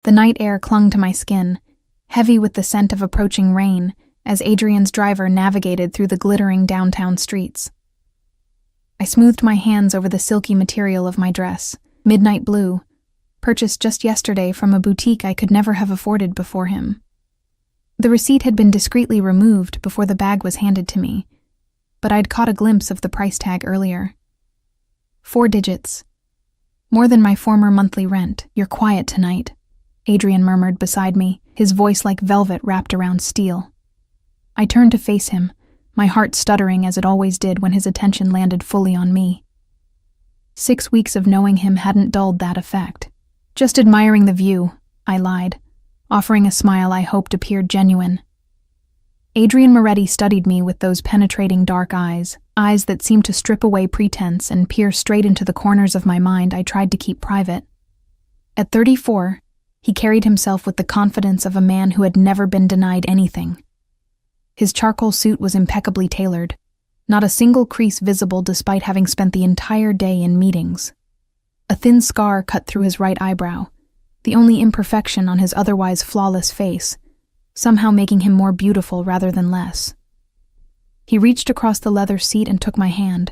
The night air clung to my skin, heavy with the scent of approaching rain, as Adrian's driver navigated through the glittering downtown streets. I smoothed my hands over the silky material of my dress, midnight blue, purchased just yesterday from a boutique I could never have afforded before him. The receipt had been discreetly removed before the bag was handed to me, but I'd caught a glimpse of the price tag earlier. 4 digits. More than my former monthly rent. You're quiet tonight, Adrian murmured beside me, his voice like velvet wrapped around steel. I turned to face him, my heart stuttering as it always did when his attention landed fully on me. 6 weeks of knowing him hadn't dulled that effect. Just admiring the view, I lied, offering a smile I hoped appeared genuine. Adrian Moretti studied me with those penetrating dark eyes that seemed to strip away pretense and peer straight into the corners of my mind I tried to keep private. At 34, he carried himself with the confidence of a man who had never been denied anything. His charcoal suit was impeccably tailored, not a single crease visible despite having spent the entire day in meetings. A thin scar cut through his right eyebrow, the only imperfection on his otherwise flawless face, somehow making him more beautiful rather than less. He reached across the leather seat and took my hand,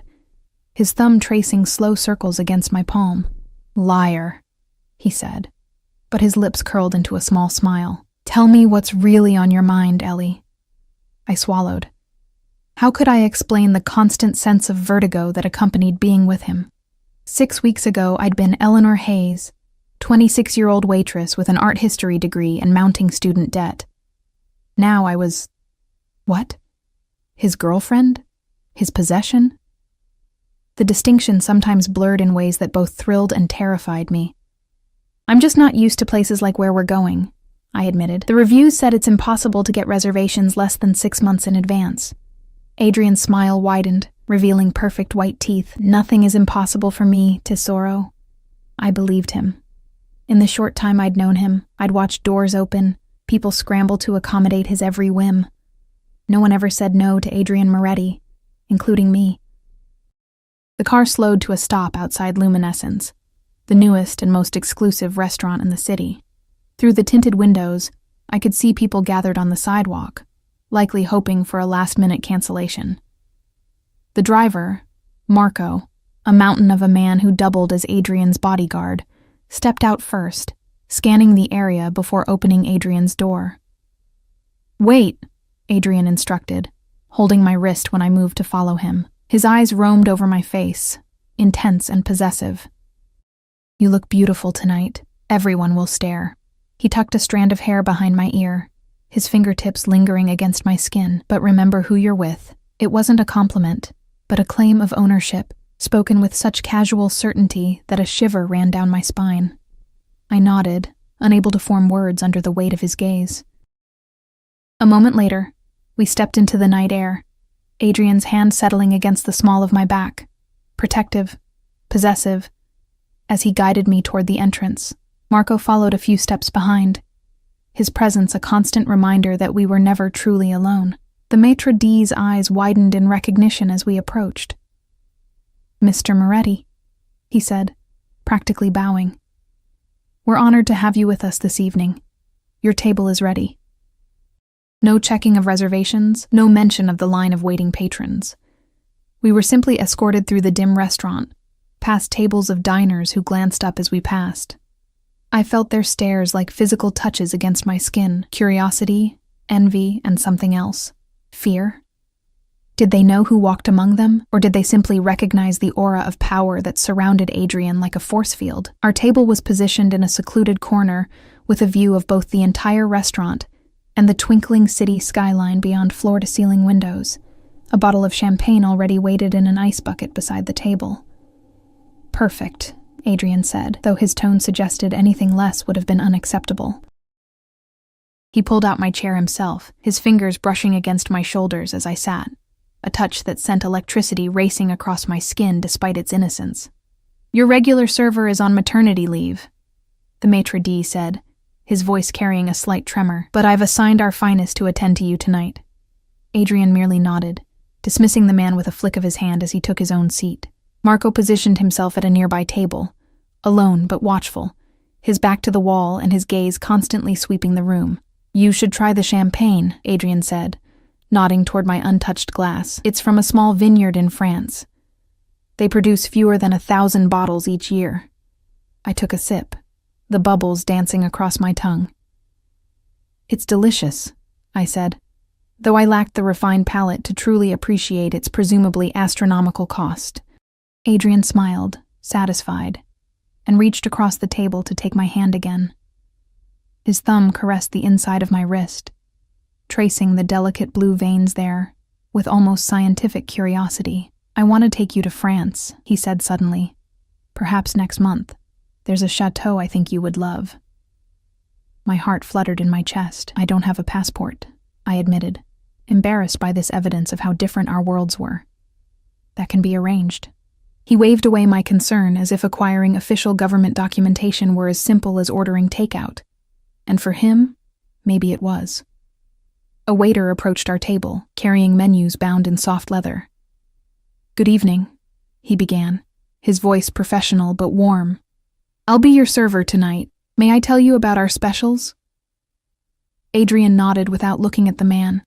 his thumb tracing slow circles against my palm. "Liar," he said, but his lips curled into a small smile. "Tell me what's really on your mind, Ellie." I swallowed. How could I explain the constant sense of vertigo that accompanied being with him? 6 weeks ago, I'd been Eleanor Hayes, 26-year-old waitress with an art history degree and mounting student debt. Now I was... what? His girlfriend? His possession? The distinction sometimes blurred in ways that both thrilled and terrified me. "I'm just not used to places like where we're going," I admitted. "The reviews said it's impossible to get reservations less than 6 months in advance." Adrian's smile widened, revealing perfect white teeth. "Nothing is impossible for me, Tesoro." I believed him. In the short time I'd known him, I'd watched doors open, people scramble to accommodate his every whim. No one ever said no to Adrian Moretti, including me. The car slowed to a stop outside Luminescence, the newest and most exclusive restaurant in the city. Through the tinted windows, I could see people gathered on the sidewalk, likely hoping for a last-minute cancellation. The driver, Marco, a mountain of a man who doubled as Adrian's bodyguard, stepped out first, scanning the area before opening Adrian's door. "Wait," Adrian instructed, holding my wrist when I moved to follow him. His eyes roamed over my face, intense and possessive. "You look beautiful tonight. Everyone will stare." He tucked a strand of hair behind my ear, his fingertips lingering against my skin. "But remember who you're with." It wasn't a compliment, but a claim of ownership, spoken with such casual certainty that a shiver ran down my spine. I nodded, unable to form words under the weight of his gaze. A moment later, we stepped into the night air, Adrian's hand settling against the small of my back, protective, possessive. As he guided me toward the entrance, Marco followed a few steps behind, his presence a constant reminder that we were never truly alone. The maitre d's eyes widened in recognition as we approached. "Mr. Moretti," he said, practically bowing. "We're honored to have you with us this evening. Your table is ready." No checking of reservations, no mention of the line of waiting patrons. We were simply escorted through the dim restaurant, past tables of diners who glanced up as we passed. I felt their stares like physical touches against my skin, curiosity, envy, and something else. Fear? Did they know who walked among them, or did they simply recognize the aura of power that surrounded Adrian like a force field? Our table was positioned in a secluded corner with a view of both the entire restaurant and the twinkling city skyline beyond floor-to-ceiling windows. A bottle of champagne already waited in an ice bucket beside the table. "Perfect," Adrian said, though his tone suggested anything less would have been unacceptable. He pulled out my chair himself, his fingers brushing against my shoulders as I sat, a touch that sent electricity racing across my skin despite its innocence. "Your regular server is on maternity leave," the maitre d' said, his voice carrying a slight tremor, "but I've assigned our finest to attend to you tonight." Adrian merely nodded, dismissing the man with a flick of his hand as he took his own seat. Marco positioned himself at a nearby table, alone but watchful, his back to the wall and his gaze constantly sweeping the room. "You should try the champagne," Adrian said, nodding toward my untouched glass. "It's from a small vineyard in France. They produce fewer than 1,000 bottles each year." I took a sip, the bubbles dancing across my tongue. "It's delicious," I said, though I lacked the refined palate to truly appreciate its presumably astronomical cost. Adrian smiled, satisfied, and reached across the table to take my hand again. His thumb caressed the inside of my wrist, tracing the delicate blue veins there with almost scientific curiosity. "I want to take you to France," he said suddenly. "Perhaps next month. There's a chateau I think you would love." My heart fluttered in my chest. "I don't have a passport," I admitted, embarrassed by this evidence of how different our worlds were. "That can be arranged." He waved away my concern as if acquiring official government documentation were as simple as ordering takeout. And for him, maybe it was. A waiter approached our table, carrying menus bound in soft leather. "Good evening," he began, his voice professional but warm. "I'll be your server tonight. May I tell you about our specials?" Adrian nodded without looking at the man,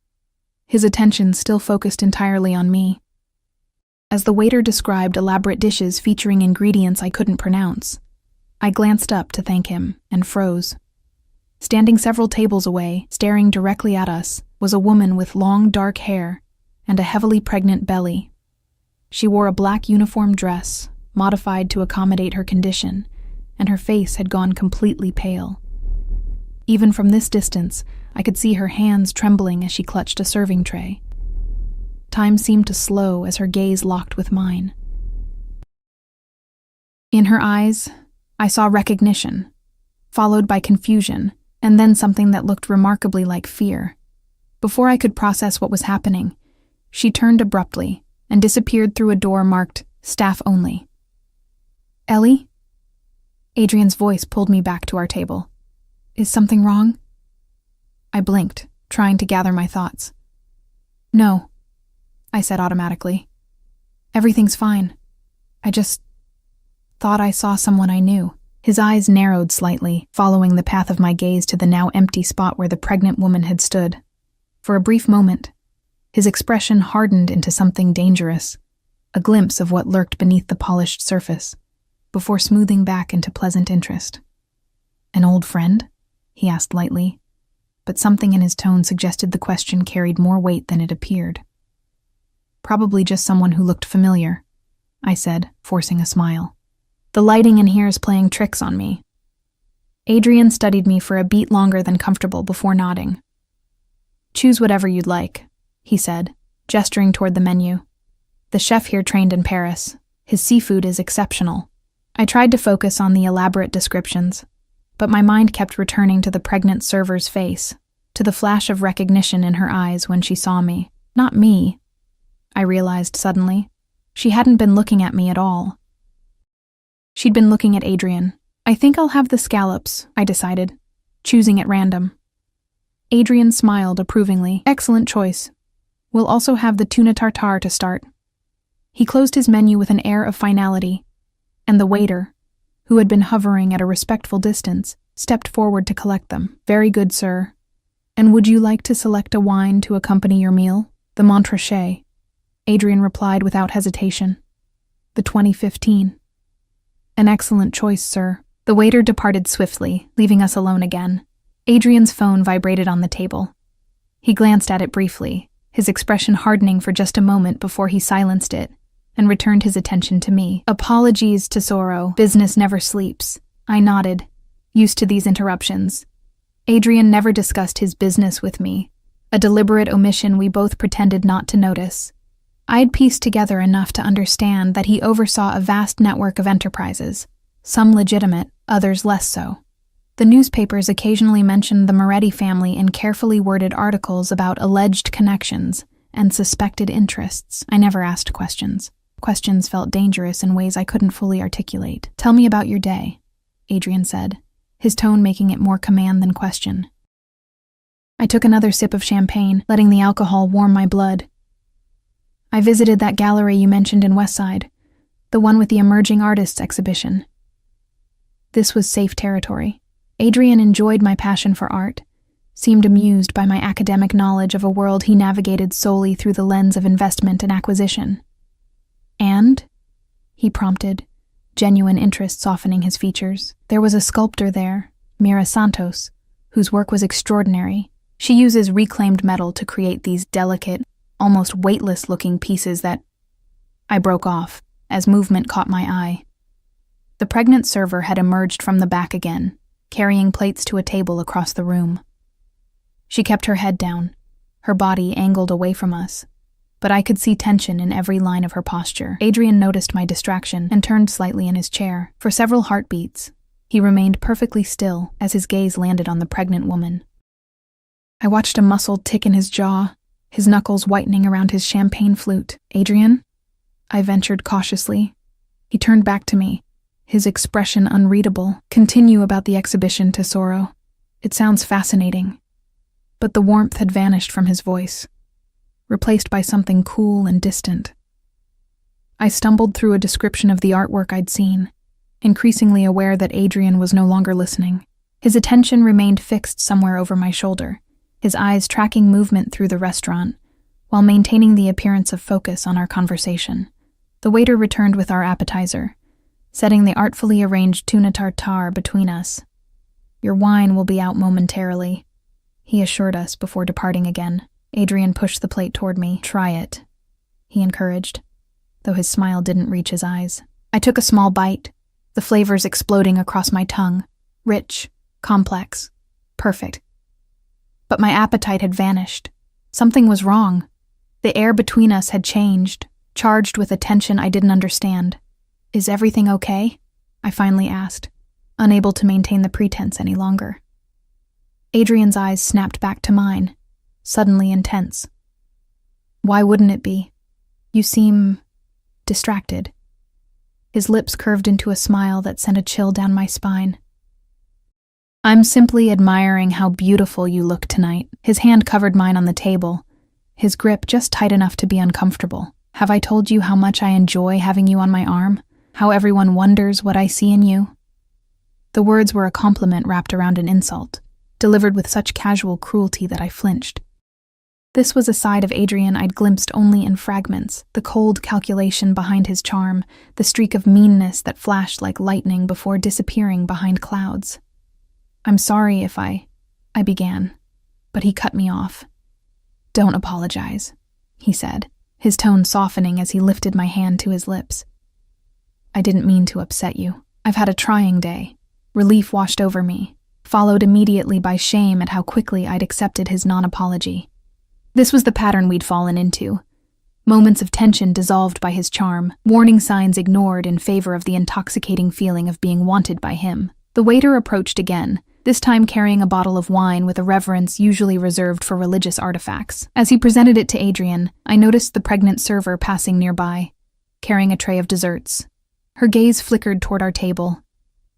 his attention still focused entirely on me. As the waiter described elaborate dishes featuring ingredients I couldn't pronounce, I glanced up to thank him and froze. Standing several tables away, staring directly at us, was a woman with long dark hair and a heavily pregnant belly. She wore a black uniform dress, modified to accommodate her condition, and her face had gone completely pale. Even from this distance, I could see her hands trembling as she clutched a serving tray. Time seemed to slow as her gaze locked with mine. In her eyes, I saw recognition, followed by confusion, and then something that looked remarkably like fear. Before I could process what was happening, she turned abruptly and disappeared through a door marked "Staff Only." "Ellie?" Adrian's voice pulled me back to our table. "Is something wrong?" I blinked, trying to gather my thoughts. "No," I said automatically. "Everything's fine. I just thought I saw someone I knew." His eyes narrowed slightly, following the path of my gaze to the now empty spot where the pregnant woman had stood. For a brief moment, his expression hardened into something dangerous, a glimpse of what lurked beneath the polished surface, before smoothing back into pleasant interest. "An old friend?" he asked lightly, but something in his tone suggested the question carried more weight than it appeared. "Probably just someone who looked familiar," I said, forcing a smile. "The lighting in here is playing tricks on me." Adrian studied me for a beat longer than comfortable before nodding. "Choose whatever you'd like," he said, gesturing toward the menu. "The chef here trained in Paris. His seafood is exceptional." I tried to focus on the elaborate descriptions, but my mind kept returning to the pregnant server's face, to the flash of recognition in her eyes when she saw me. Not me, I realized suddenly. She hadn't been looking at me at all. She'd been looking at Adrian. "I think I'll have the scallops," I decided, choosing at random. Adrian smiled approvingly. "Excellent choice. We'll also have the tuna tartare to start." He closed his menu with an air of finality, and the waiter, who had been hovering at a respectful distance, stepped forward to collect them. "Very good, sir. And would you like to select a wine to accompany your meal?" "The Montrachet," Adrian replied without hesitation. "The 2015. "An excellent choice, sir." The waiter departed swiftly, leaving us alone again. Adrian's phone vibrated on the table. He glanced at it briefly, his expression hardening for just a moment before he silenced it and returned his attention to me. "Apologies, Tesoro. Business never sleeps." I nodded, used to these interruptions. Adrian never discussed his business with me, a deliberate omission we both pretended not to notice. I had pieced together enough to understand that he oversaw a vast network of enterprises, some legitimate, others less so. The newspapers occasionally mentioned the Moretti family in carefully worded articles about alleged connections and suspected interests. I never asked questions. Questions felt dangerous in ways I couldn't fully articulate. "Tell me about your day," Adrian said, his tone making it more command than question. I took another sip of champagne, letting the alcohol warm my blood. "I visited that gallery you mentioned in Westside, the one with the emerging artists exhibition." This was safe territory. Adrian enjoyed my passion for art, seemed amused by my academic knowledge of a world he navigated solely through the lens of investment and acquisition. "And?" he prompted, genuine interest softening his features. "There was a sculptor there, Mira Santos, whose work was extraordinary. She uses reclaimed metal to create these delicate, almost weightless-looking pieces that—" I broke off, as movement caught my eye. The pregnant server had emerged from the back again, carrying plates to a table across the room. She kept her head down, her body angled away from us, but I could see tension in every line of her posture. Adrian noticed my distraction and turned slightly in his chair. For several heartbeats, he remained perfectly still as his gaze landed on the pregnant woman. I watched a muscle tick in his jaw, his knuckles whitening around his champagne flute. "Adrian?" I ventured cautiously. He turned back to me, his expression unreadable. "Continue about the exhibition, Tesoro. It sounds fascinating." But the warmth had vanished from his voice, replaced by something cool and distant. I stumbled through a description of the artwork I'd seen, increasingly aware that Adrian was no longer listening. His attention remained fixed somewhere over my shoulder, his eyes tracking movement through the restaurant, while maintaining the appearance of focus on our conversation. The waiter returned with our appetizer, setting the artfully arranged tuna tartare between us. "Your wine will be out momentarily," he assured us before departing again. Adrian pushed the plate toward me. "Try it," he encouraged, though his smile didn't reach his eyes. I took a small bite, the flavors exploding across my tongue. Rich, complex, perfect. But my appetite had vanished. Something was wrong. The air between us had changed, charged with a tension I didn't understand. "Is everything okay?" I finally asked, unable to maintain the pretense any longer. Adrian's eyes snapped back to mine, suddenly intense. "Why wouldn't it be? You seem distracted." His lips curved into a smile that sent a chill down my spine. "I'm simply admiring how beautiful you look tonight." His hand covered mine on the table, his grip just tight enough to be uncomfortable. "Have I told you how much I enjoy having you on my arm? How everyone wonders what I see in you?" The words were a compliment wrapped around an insult, delivered with such casual cruelty that I flinched. This was a side of Adrian I'd glimpsed only in fragments, the cold calculation behind his charm, the streak of meanness that flashed like lightning before disappearing behind clouds. "I'm sorry if I began, but he cut me off. "Don't apologize," he said, his tone softening as he lifted my hand to his lips. "I didn't mean to upset you. I've had a trying day." Relief washed over me, followed immediately by shame at how quickly I'd accepted his non-apology. This was the pattern we'd fallen into. Moments of tension dissolved by his charm, warning signs ignored in favor of the intoxicating feeling of being wanted by him. The waiter approached again, this time carrying a bottle of wine with a reverence usually reserved for religious artifacts. As he presented it to Adrian, I noticed the pregnant server passing nearby, carrying a tray of desserts. Her gaze flickered toward our table,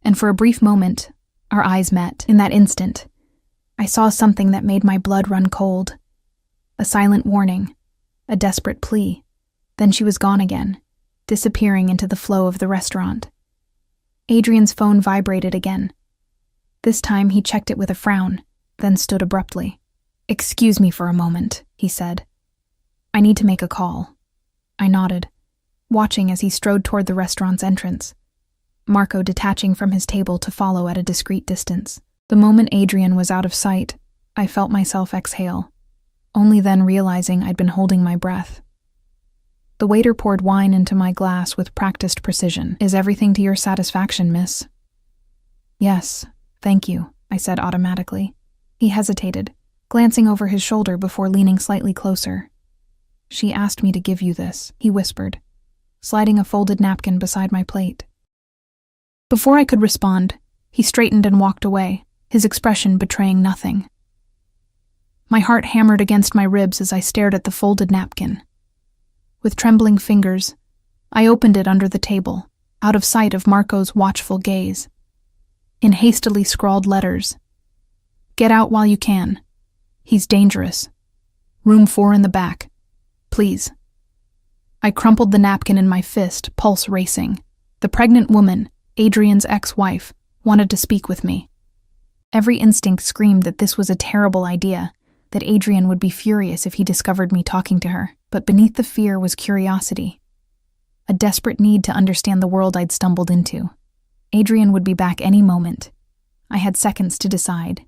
and for a brief moment, our eyes met. In that instant, I saw something that made my blood run cold. A silent warning, a desperate plea. Then she was gone again, disappearing into the flow of the restaurant. Adrian's phone vibrated again. This time he checked it with a frown, then stood abruptly. "Excuse me for a moment," he said. "I need to make a call." I nodded, watching as he strode toward the restaurant's entrance, Marco detaching from his table to follow at a discreet distance. The moment Adrian was out of sight, I felt myself exhale, only then realizing I'd been holding my breath. The waiter poured wine into my glass with practiced precision. "Is everything to your satisfaction, miss?" "Yes, thank you," I said automatically. He hesitated, glancing over his shoulder before leaning slightly closer. "She asked me to give you this," he whispered, sliding a folded napkin beside my plate. Before I could respond, he straightened and walked away, his expression betraying nothing. My heart hammered against my ribs as I stared at the folded napkin. With trembling fingers, I opened it under the table, out of sight of Marco's watchful gaze. In hastily scrawled letters, "Get out while you can. He's dangerous. Room 4 in the back. Please." I crumpled the napkin in my fist, pulse racing. The pregnant woman, Adrian's ex-wife, wanted to speak with me. Every instinct screamed that this was a terrible idea, that Adrian would be furious if he discovered me talking to her, but beneath the fear was curiosity. A desperate need to understand the world I'd stumbled into. Adrian would be back any moment. I had seconds to decide.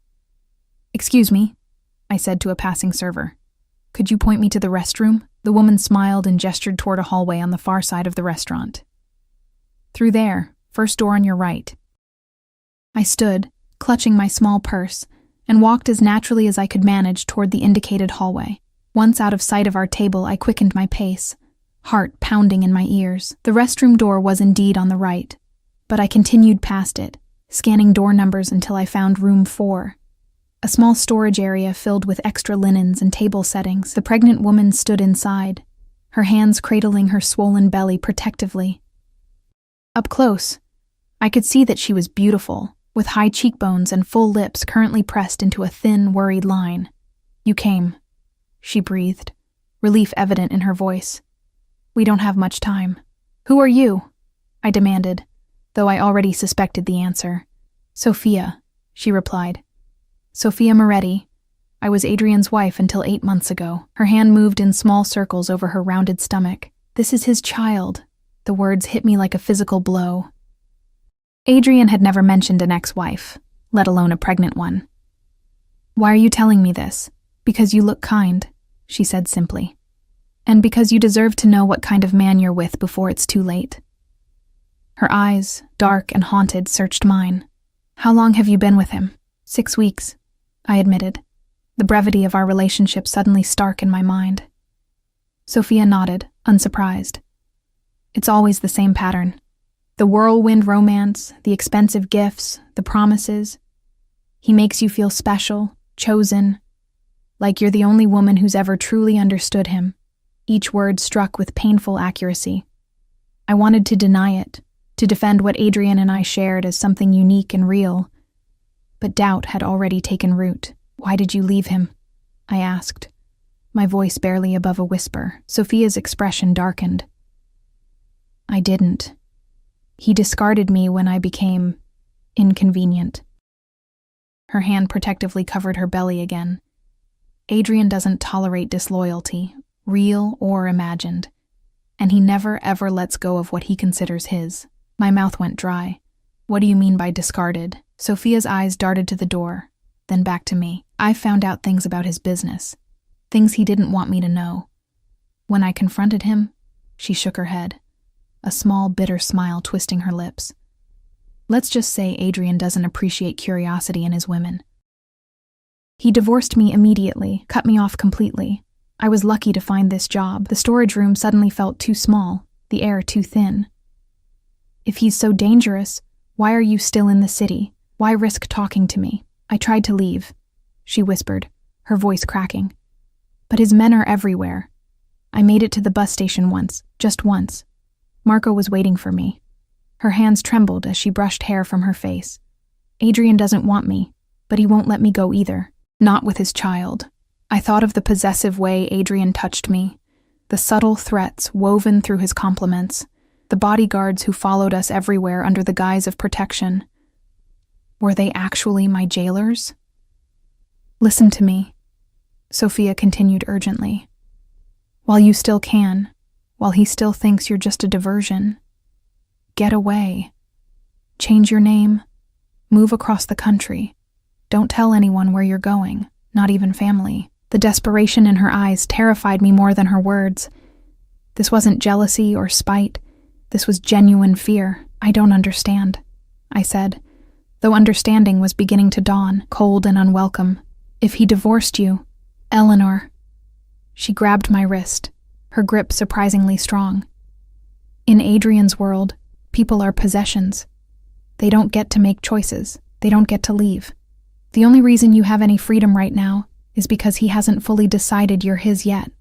"Excuse me," I said to a passing server. "Could you point me to the restroom?" The woman smiled and gestured toward a hallway on the far side of the restaurant. "Through there, first door on your right." I stood, clutching my small purse, and walked as naturally as I could manage toward the indicated hallway. Once out of sight of our table, I quickened my pace, heart pounding in my ears. The restroom door was indeed on the right, but I continued past it, scanning door numbers until I found room 4. A small storage area filled with extra linens and table settings. The pregnant woman stood inside, her hands cradling her swollen belly protectively. Up close, I could see that she was beautiful, with high cheekbones and full lips currently pressed into a thin, worried line. "You came," she breathed, relief evident in her voice. "We don't have much time." "Who are you?" I demanded, though I already suspected the answer. "Sophia," she replied. "Sophia Moretti. I was Adrian's wife until 8 months ago." Her hand moved in small circles over her rounded stomach. "This is his child." The words hit me like a physical blow. Adrian had never mentioned an ex-wife, let alone a pregnant one. "Why are you telling me this?" "Because you look kind," she said simply. "And because you deserve to know what kind of man you're with before it's too late." Her eyes, dark and haunted, searched mine. "How long have you been with him?" 6 weeks, I admitted, the brevity of our relationship suddenly stark in my mind. Sophia nodded, unsurprised. "It's always the same pattern. The whirlwind romance, the expensive gifts, the promises. He makes you feel special, chosen, like you're the only woman who's ever truly understood him." Each word struck with painful accuracy. I wanted to deny it, to defend what Adrian and I shared as something unique and real. But doubt had already taken root. "Why did you leave him?" I asked, my voice barely above a whisper. Sophia's expression darkened. "I didn't. He discarded me when I became inconvenient." Her hand protectively covered her belly again. "Adrian doesn't tolerate disloyalty, real or imagined, and he never ever lets go of what he considers his." My mouth went dry. "What do you mean by discarded?" Sophia's eyes darted to the door, then back to me. "I found out things about his business, things he didn't want me to know. When I confronted him," she shook her head, a small, bitter smile twisting her lips. "Let's just say Adrian doesn't appreciate curiosity in his women. He divorced me immediately, cut me off completely. I was lucky to find this job. The storage room suddenly felt too small, the air too thin. If he's so dangerous, why are you still in the city? Why risk talking to me?" "I tried to leave," she whispered, her voice cracking. "But his men are everywhere. I made it to the bus station once, just once. Marco was waiting for me." Her hands trembled as she brushed hair from her face. "Adrian doesn't want me, but he won't let me go either. Not with his child." I thought of the possessive way Adrian touched me, the subtle threats woven through his compliments, the bodyguards who followed us everywhere under the guise of protection. Were they actually my jailers? "Listen to me," Sophia continued urgently. "While you still can, while he still thinks you're just a diversion, get away. Change your name. Move across the country. Don't tell anyone where you're going, not even family." The desperation in her eyes terrified me more than her words. This wasn't jealousy or spite. This was genuine fear. "I don't understand," I said, though understanding was beginning to dawn, cold and unwelcome. "If he divorced you, Eleanor..." She grabbed my wrist, her grip surprisingly strong. "In Adrian's world, people are possessions. They don't get to make choices. They don't get to leave. The only reason you have any freedom right now is because he hasn't fully decided you're his yet."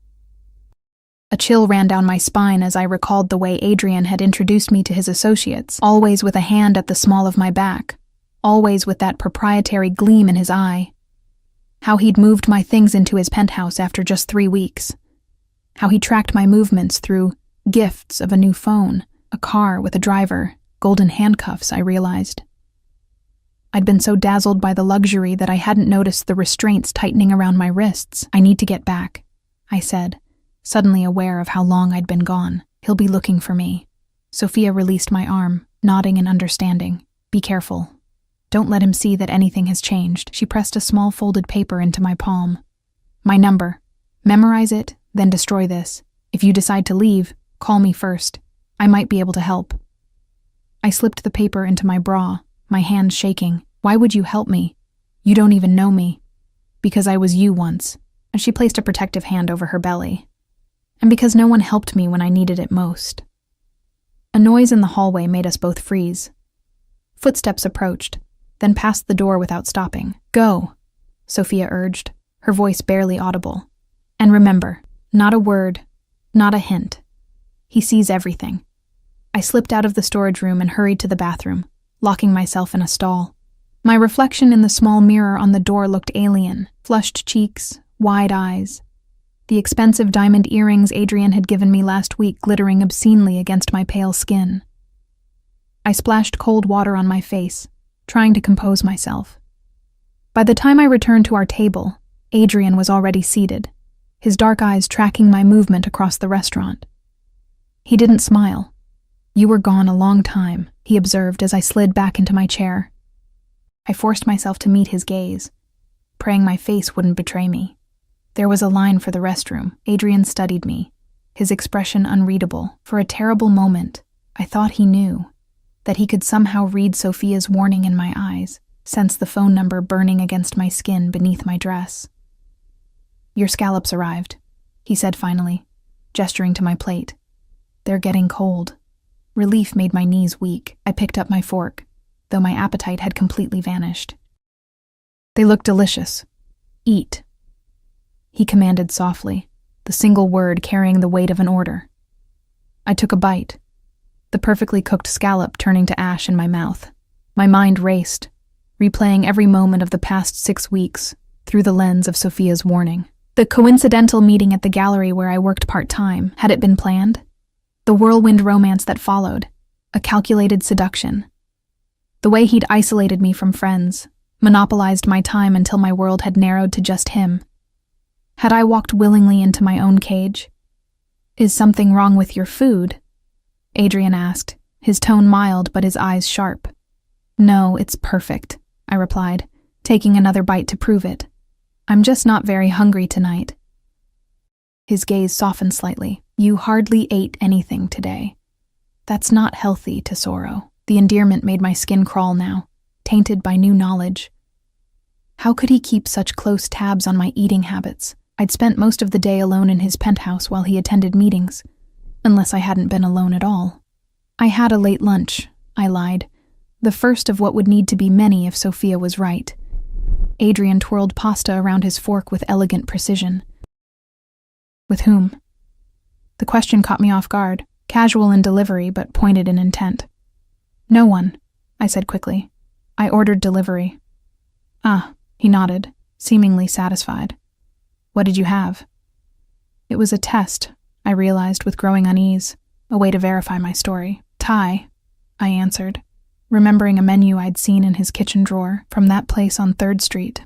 A chill ran down my spine as I recalled the way Adrian had introduced me to his associates, always with a hand at the small of my back, always with that proprietary gleam in his eye. How he'd moved my things into his penthouse after just 3 weeks. How he tracked my movements through gifts of a new phone, a car with a driver, golden handcuffs, I realized. I'd been so dazzled by the luxury that I hadn't noticed the restraints tightening around my wrists. I need to get back, I said, suddenly aware of how long I'd been gone. He'll be looking for me. Sophia released my arm, nodding in understanding. Be careful. Don't let him see that anything has changed. She pressed a small folded paper into my palm. My number. Memorize it, then destroy this. If you decide to leave, call me first. I might be able to help. I slipped the paper into my bra, my hand shaking. Why would you help me? You don't even know me. Because I was you once. And she placed a protective hand over her belly. And because no one helped me when I needed it most. A noise in the hallway made us both freeze. Footsteps approached, then passed the door without stopping. Go, Sophia urged, her voice barely audible. And remember, not a word, not a hint. He sees everything. I slipped out of the storage room and hurried to the bathroom, locking myself in a stall. My reflection in the small mirror on the door looked alien, flushed cheeks, wide eyes. The expensive diamond earrings Adrian had given me last week glittering obscenely against my pale skin. I splashed cold water on my face, trying to compose myself. By the time I returned to our table, Adrian was already seated, his dark eyes tracking my movement across the restaurant. He didn't smile. You were gone a long time, he observed as I slid back into my chair. I forced myself to meet his gaze, praying my face wouldn't betray me. There was a line for the restroom. Adrian studied me, his expression unreadable. For a terrible moment, I thought he knew, that he could somehow read Sophia's warning in my eyes, sense the phone number burning against my skin beneath my dress. Your scallops arrived, he said finally, gesturing to my plate. They're getting cold. Relief made my knees weak. I picked up my fork, though my appetite had completely vanished. They look delicious. Eat, he commanded softly, the single word carrying the weight of an order. I took a bite, the perfectly cooked scallop turning to ash in my mouth. My mind raced, replaying every moment of the past 6 weeks through the lens of Sophia's warning. The coincidental meeting at the gallery where I worked part-time, had it been planned? The whirlwind romance that followed, a calculated seduction. The way he'd isolated me from friends, monopolized my time until my world had narrowed to just him. Had I walked willingly into my own cage? Is something wrong with your food? Adrian asked, his tone mild but his eyes sharp. No, it's perfect, I replied, taking another bite to prove it. I'm just not very hungry tonight. His gaze softened slightly. You hardly ate anything today. That's not healthy, Tesoro. The endearment made my skin crawl now, tainted by new knowledge. How could he keep such close tabs on my eating habits? I'd spent most of the day alone in his penthouse while he attended meetings, unless I hadn't been alone at all. I had a late lunch, I lied, the first of what would need to be many if Sophia was right. Adrian twirled pasta around his fork with elegant precision. With whom? The question caught me off guard, casual in delivery but pointed in intent. No one, I said quickly. I ordered delivery. Ah, he nodded, seemingly satisfied. What did you have? It was a test, I realized with growing unease, a way to verify my story. Thai, I answered, remembering a menu I'd seen in his kitchen drawer from that place on 3rd Street.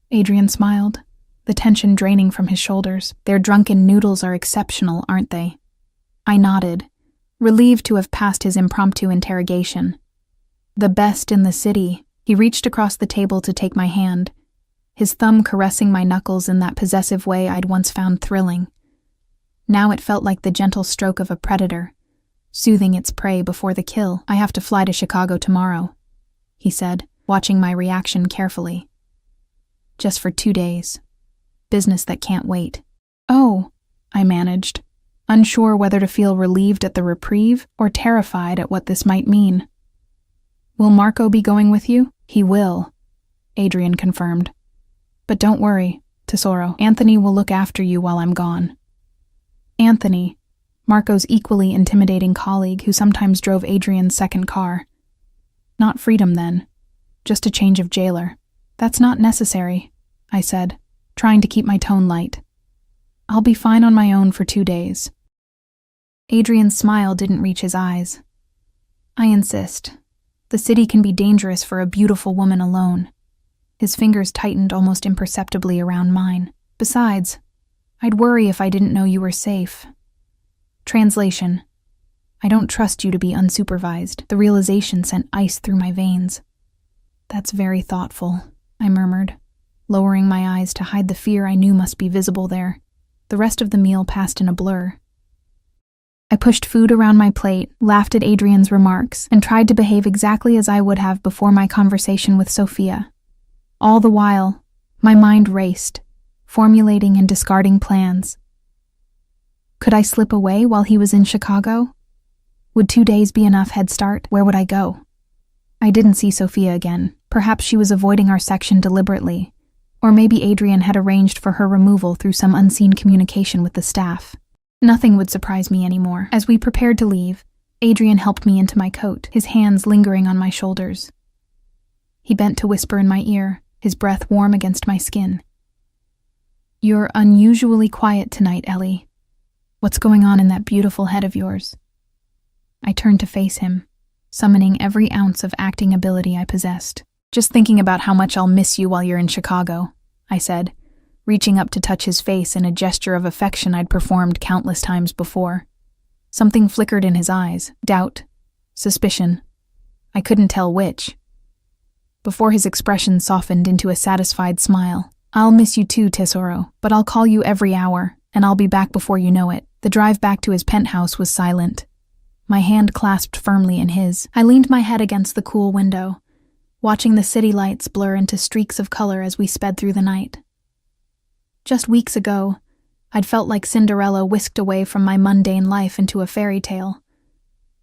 Adrian smiled, the tension draining from his shoulders. Their drunken noodles are exceptional, aren't they? I nodded, relieved to have passed his impromptu interrogation. The best in the city. He reached across the table to take my hand, his thumb caressing my knuckles in that possessive way I'd once found thrilling. Now it felt like the gentle stroke of a predator, soothing its prey before the kill. I have to fly to Chicago tomorrow, he said, watching my reaction carefully. Just for 2 days. Business that can't wait. Oh, I managed, unsure whether to feel relieved at the reprieve or terrified at what this might mean. Will Marco be going with you? He will, Adrian confirmed. But don't worry, Tesoro. Anthony will look after you while I'm gone. Anthony, Marco's equally intimidating colleague who sometimes drove Adrian's second car. Not freedom then, just a change of jailer. That's not necessary, I said, trying to keep my tone light. I'll be fine on my own for 2 days. Adrian's smile didn't reach his eyes. I insist. The city can be dangerous for a beautiful woman alone. His fingers tightened almost imperceptibly around mine. Besides, I'd worry if I didn't know you were safe. Translation: I don't trust you to be unsupervised. The realization sent ice through my veins. That's very thoughtful, I murmured, lowering my eyes to hide the fear I knew must be visible there. The rest of the meal passed in a blur. I pushed food around my plate, laughed at Adrian's remarks, and tried to behave exactly as I would have before my conversation with Sophia. All the while, my mind raced, formulating and discarding plans. Could I slip away while he was in Chicago? Would 2 days be enough head start? Where would I go? I didn't see Sophia again. Perhaps she was avoiding our section deliberately, or maybe Adrian had arranged for her removal through some unseen communication with the staff. Nothing would surprise me anymore. As we prepared to leave, Adrian helped me into my coat, his hands lingering on my shoulders. He bent to whisper in my ear, his breath warm against my skin. "You're unusually quiet tonight, Ellie. What's going on in that beautiful head of yours?" I turned to face him, summoning every ounce of acting ability I possessed. "Just thinking about how much I'll miss you while you're in Chicago," I said, reaching up to touch his face in a gesture of affection I'd performed countless times before. Something flickered in his eyes, doubt, suspicion. I couldn't tell which. Before his expression softened into a satisfied smile. "I'll miss you too, Tesoro, but I'll call you every hour, and I'll be back before you know it." The drive back to his penthouse was silent. My hand clasped firmly in his. I leaned my head against the cool window, watching the city lights blur into streaks of color as we sped through the night. Just weeks ago, I'd felt like Cinderella whisked away from my mundane life into a fairy tale.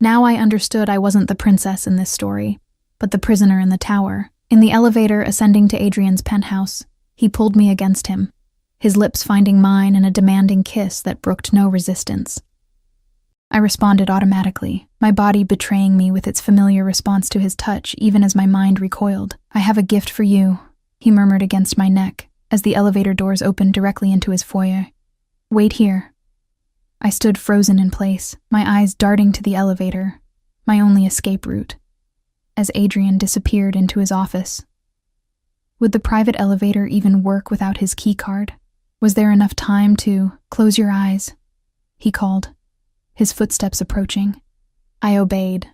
Now I understood I wasn't the princess in this story, but the prisoner in the tower. In the elevator ascending to Adrian's penthouse, he pulled me against him, his lips finding mine in a demanding kiss that brooked no resistance. I responded automatically, my body betraying me with its familiar response to his touch even as my mind recoiled. "I have a gift for you," he murmured against my neck as the elevator doors opened directly into his foyer. "Wait here." I stood frozen in place, my eyes darting to the elevator, my only escape route, as Adrian disappeared into his office. Would the private elevator even work without his key card? Was there enough time to "Close your eyes," he called, his footsteps approaching. I obeyed,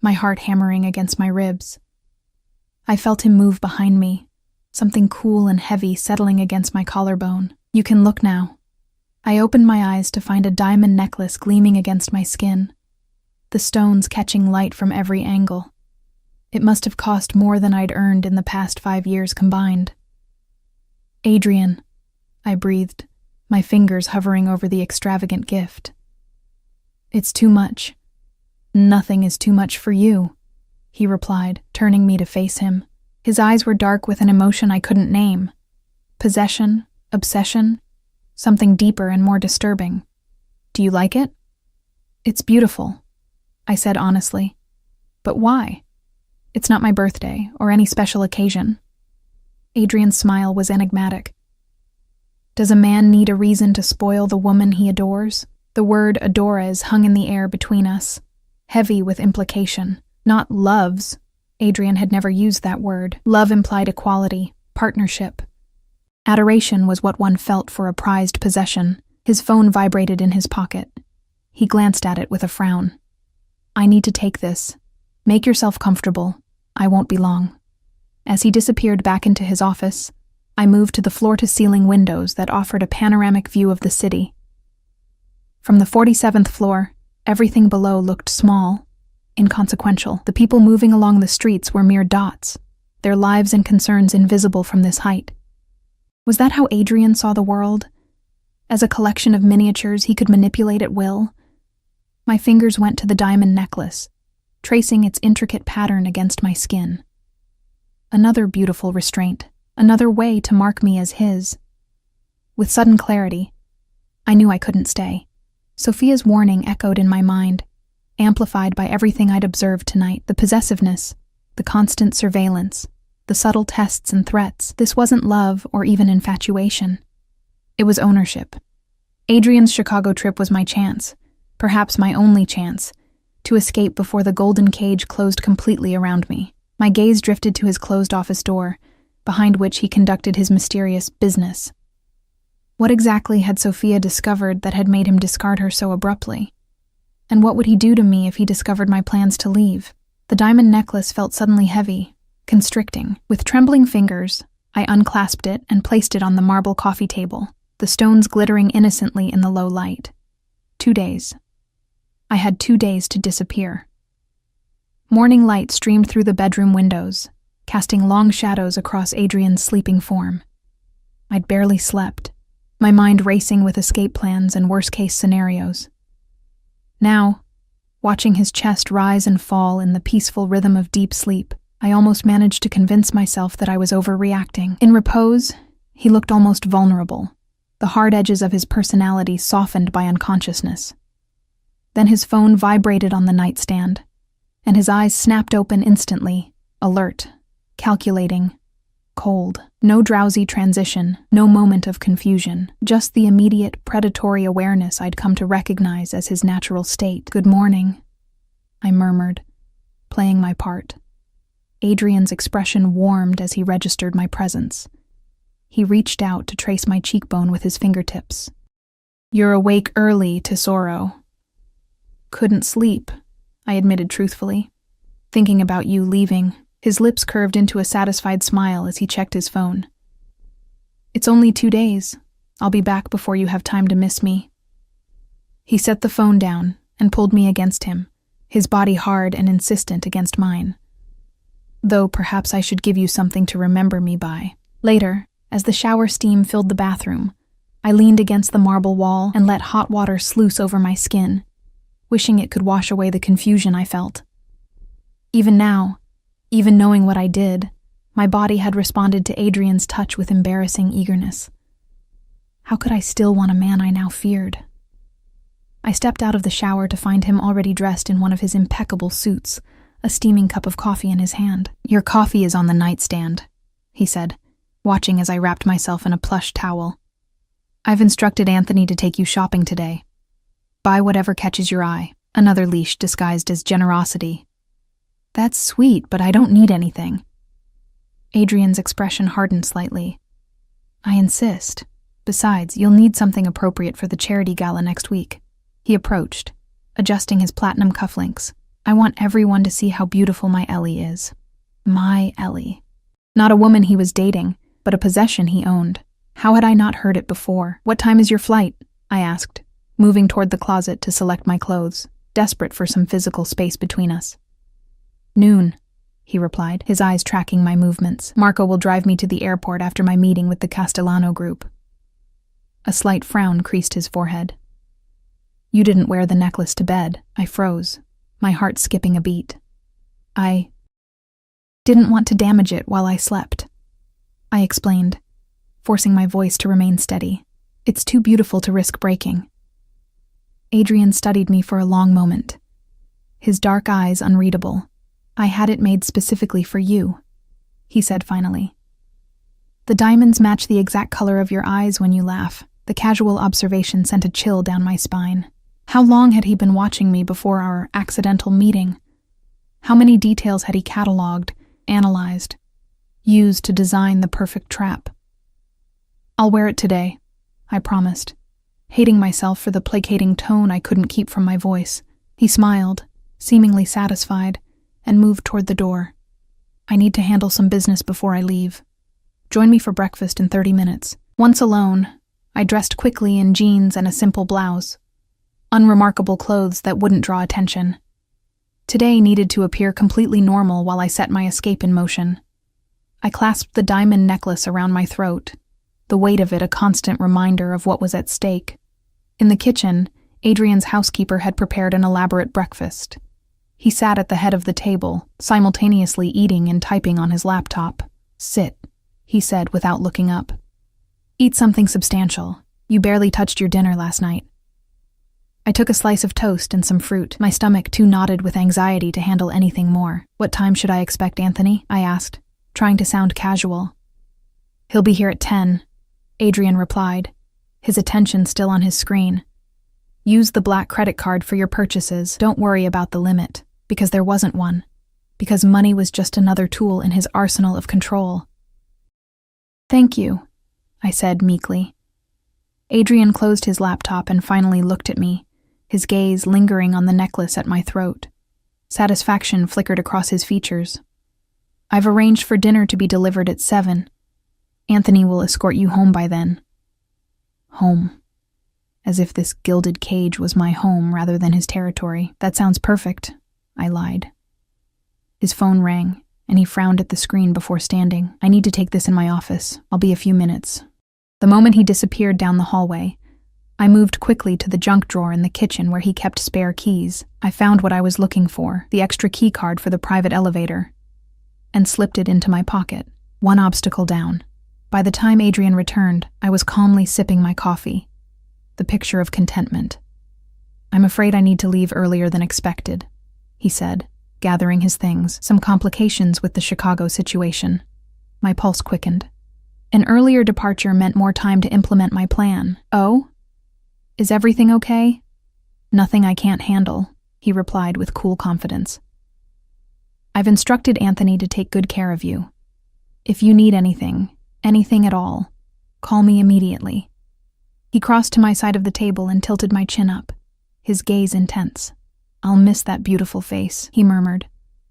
my heart hammering against my ribs. I felt him move behind me, something cool and heavy settling against my collarbone. "You can look now." I opened my eyes to find a diamond necklace gleaming against my skin, the stones catching light from every angle. It must have cost more than I'd earned in the past 5 years combined. "Adrian," I breathed, my fingers hovering over the extravagant gift. "It's too much." "Nothing is too much for you," he replied, turning me to face him. His eyes were dark with an emotion I couldn't name. Possession, obsession, something deeper and more disturbing. "Do you like it?" "It's beautiful," I said honestly. "But why? It's not my birthday or any special occasion." Adrian's smile was enigmatic. "Does a man need a reason to spoil the woman he adores?" The word adores hung in the air between us, heavy with implication. Not loves. Adrian had never used that word. Love implied equality, partnership. Adoration was what one felt for a prized possession. His phone vibrated in his pocket. He glanced at it with a frown. "I need to take this. Make yourself comfortable. I won't be long." As he disappeared back into his office, I moved to the floor-to-ceiling windows that offered a panoramic view of the city. From the 47th floor, everything below looked small, inconsequential. The people moving along the streets were mere dots, their lives and concerns invisible from this height. Was that how Adrian saw the world? As a collection of miniatures he could manipulate at will? My fingers went to the diamond necklace, tracing its intricate pattern against my skin. Another beautiful restraint, another way to mark me as his. With sudden clarity, I knew I couldn't stay. Sophia's warning echoed in my mind, amplified by everything I'd observed tonight, the possessiveness, the constant surveillance, the subtle tests and threats. This wasn't love or even infatuation. It was ownership. Adrian's Chicago trip was my chance, perhaps my only chance, to escape before the golden cage closed completely around me. My gaze drifted to his closed office door, behind which he conducted his mysterious business. What exactly had Sophia discovered that had made him discard her so abruptly? And what would he do to me if he discovered my plans to leave? The diamond necklace felt suddenly heavy, constricting. With trembling fingers, I unclasped it and placed it on the marble coffee table, the stones glittering innocently in the low light. 2 days. I had 2 days to disappear. Morning light streamed through the bedroom windows, casting long shadows across Adrian's sleeping form. I'd barely slept, my mind racing with escape plans and worst-case scenarios. Now, watching his chest rise and fall in the peaceful rhythm of deep sleep, I almost managed to convince myself that I was overreacting. In repose, he looked almost vulnerable, the hard edges of his personality softened by unconsciousness. Then his phone vibrated on the nightstand, and his eyes snapped open instantly, alert, calculating, cold. No drowsy transition, no moment of confusion, just the immediate predatory awareness I'd come to recognize as his natural state. "Good morning," I murmured, playing my part. Adrian's expression warmed as he registered my presence. He reached out to trace my cheekbone with his fingertips. "You're awake early, Tesoro." "Couldn't sleep," I admitted truthfully, "thinking about you leaving." His lips curved into a satisfied smile as he checked his phone. "It's only 2 days. I'll be back before you have time to miss me." He set the phone down and pulled me against him, his body hard and insistent against mine. "Though perhaps I should give you something to remember me by." Later, as the shower steam filled the bathroom, I leaned against the marble wall and let hot water sluice over my skin, wishing it could wash away the confusion I felt. Even now, even knowing what I did, my body had responded to Adrian's touch with embarrassing eagerness. How could I still want a man I now feared? I stepped out of the shower to find him already dressed in one of his impeccable suits, a steaming cup of coffee in his hand. "Your coffee is on the nightstand," he said, watching as I wrapped myself in a plush towel. "I've instructed Anthony to take you shopping today. Buy whatever catches your eye," another leash disguised as generosity. "That's sweet, but I don't need anything." Adrian's expression hardened slightly. "I insist. Besides, you'll need something appropriate for the charity gala next week." He approached, adjusting his platinum cufflinks. "I want everyone to see how beautiful my Ellie is." My Ellie. Not a woman he was dating, but a possession he owned. How had I not heard it before? "What time is your flight?" I asked, moving toward the closet to select my clothes, desperate for some physical space between us. "Noon," he replied, his eyes tracking my movements. "Marco will drive me to the airport after my meeting with the Castellano group." A slight frown creased his forehead. "You didn't wear the necklace to bed." I froze, my heart skipping a beat. "I didn't want to damage it while I slept," I explained, forcing my voice to remain steady. "It's too beautiful to risk breaking." Adrian studied me for a long moment, his dark eyes unreadable. "I had it made specifically for you," he said finally. "The diamonds match the exact color of your eyes when you laugh." The casual observation sent a chill down my spine. How long had he been watching me before our accidental meeting? How many details had he catalogued, analyzed, used to design the perfect trap? "I'll wear it today," I promised, hating myself for the placating tone I couldn't keep from my voice. He smiled, seemingly satisfied, and moved toward the door. "I need to handle some business before I leave. Join me for breakfast in 30 minutes. Once alone, I dressed quickly in jeans and a simple blouse. Unremarkable clothes that wouldn't draw attention. Today needed to appear completely normal while I set my escape in motion. I clasped the diamond necklace around my throat, the weight of it a constant reminder of what was at stake. In the kitchen, Adrian's housekeeper had prepared an elaborate breakfast. He sat at the head of the table, simultaneously eating and typing on his laptop. "Sit," he said without looking up. "Eat something substantial. You barely touched your dinner last night." I took a slice of toast and some fruit, my stomach too knotted with anxiety to handle anything more. "What time should I expect Anthony?" I asked, trying to sound casual. "He'll be here at 10, Adrian replied, his attention still on his screen. Use the black credit card for your purchases. Don't worry about the limit, because there wasn't one. Because money was just another tool in his arsenal of control. Thank you, I said meekly. Adrian closed his laptop and finally looked at me, his gaze lingering on the necklace at my throat. Satisfaction flickered across his features. I've arranged for dinner to be delivered at 7. Anthony will escort you home by then. Home. As if this gilded cage was my home rather than his territory. That sounds perfect, I lied. His phone rang, and he frowned at the screen before standing. I need to take this in my office. I'll be a few minutes. The moment he disappeared down the hallway, I moved quickly to the junk drawer in the kitchen where he kept spare keys. I found what I was looking for, the extra key card for the private elevator, and slipped it into my pocket, one obstacle down. By the time Adrian returned, I was calmly sipping my coffee, the picture of contentment. I'm afraid I need to leave earlier than expected, he said, gathering his things. Some complications with the Chicago situation. My pulse quickened. An earlier departure meant more time to implement my plan. Oh? Is everything okay? Nothing I can't handle, he replied with cool confidence. I've instructed Anthony to take good care of you. If you need anything at all, call me immediately. He crossed to my side of the table and tilted my chin up, his gaze intense. I'll miss that beautiful face, he murmured,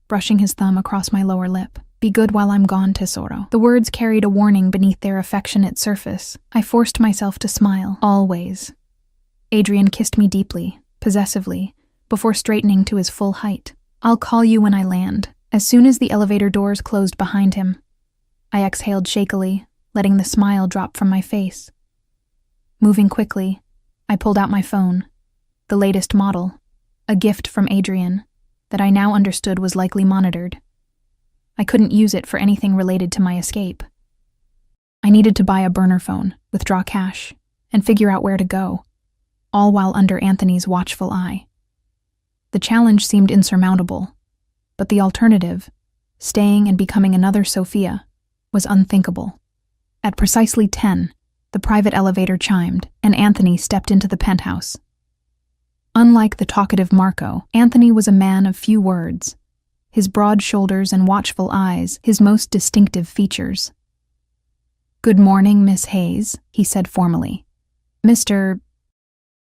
brushing his thumb across my lower lip. Be good while I'm gone, Tesoro. The words carried a warning beneath their affectionate surface. I forced myself to smile. Always. Adrian kissed me deeply, possessively, before straightening to his full height. I'll call you when I land. As soon as the elevator doors closed behind him, I exhaled shakily, letting the smile drop from my face. Moving quickly, I pulled out my phone, the latest model, a gift from Adrian, that I now understood was likely monitored. I couldn't use it for anything related to my escape. I needed to buy a burner phone, withdraw cash, and figure out where to go, all while under Anthony's watchful eye. The challenge seemed insurmountable, but the alternative, staying and becoming another Sophia, was unthinkable. At precisely 10, the private elevator chimed, and Anthony stepped into the penthouse. Unlike the talkative Marco, Anthony was a man of few words, his broad shoulders and watchful eyes his most distinctive features. Good morning, Miss Hayes, he said formally. Mr.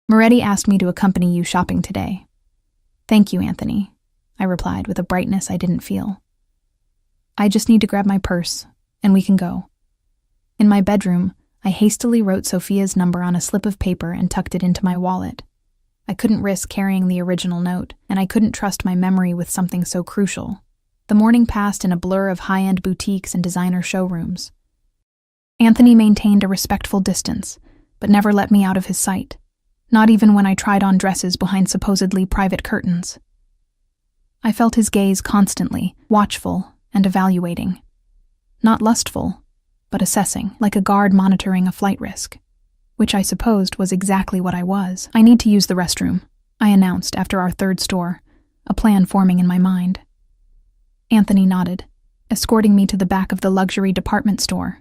Moretti asked me to accompany you shopping today. Thank you, Anthony, I replied with a brightness I didn't feel. I just need to grab my purse, and we can go. In my bedroom, I hastily wrote Sophia's number on a slip of paper and tucked it into my wallet. I couldn't risk carrying the original note, and I couldn't trust my memory with something so crucial. The morning passed in a blur of high-end boutiques and designer showrooms. Anthony maintained a respectful distance, but never let me out of his sight, not even when I tried on dresses behind supposedly private curtains. I felt his gaze constantly, watchful and evaluating. Not lustful, but assessing, like a guard monitoring a flight risk, which I supposed was exactly what I was. I need to use the restroom, I announced after our third store, a plan forming in my mind. Anthony nodded, escorting me to the back of the luxury department store.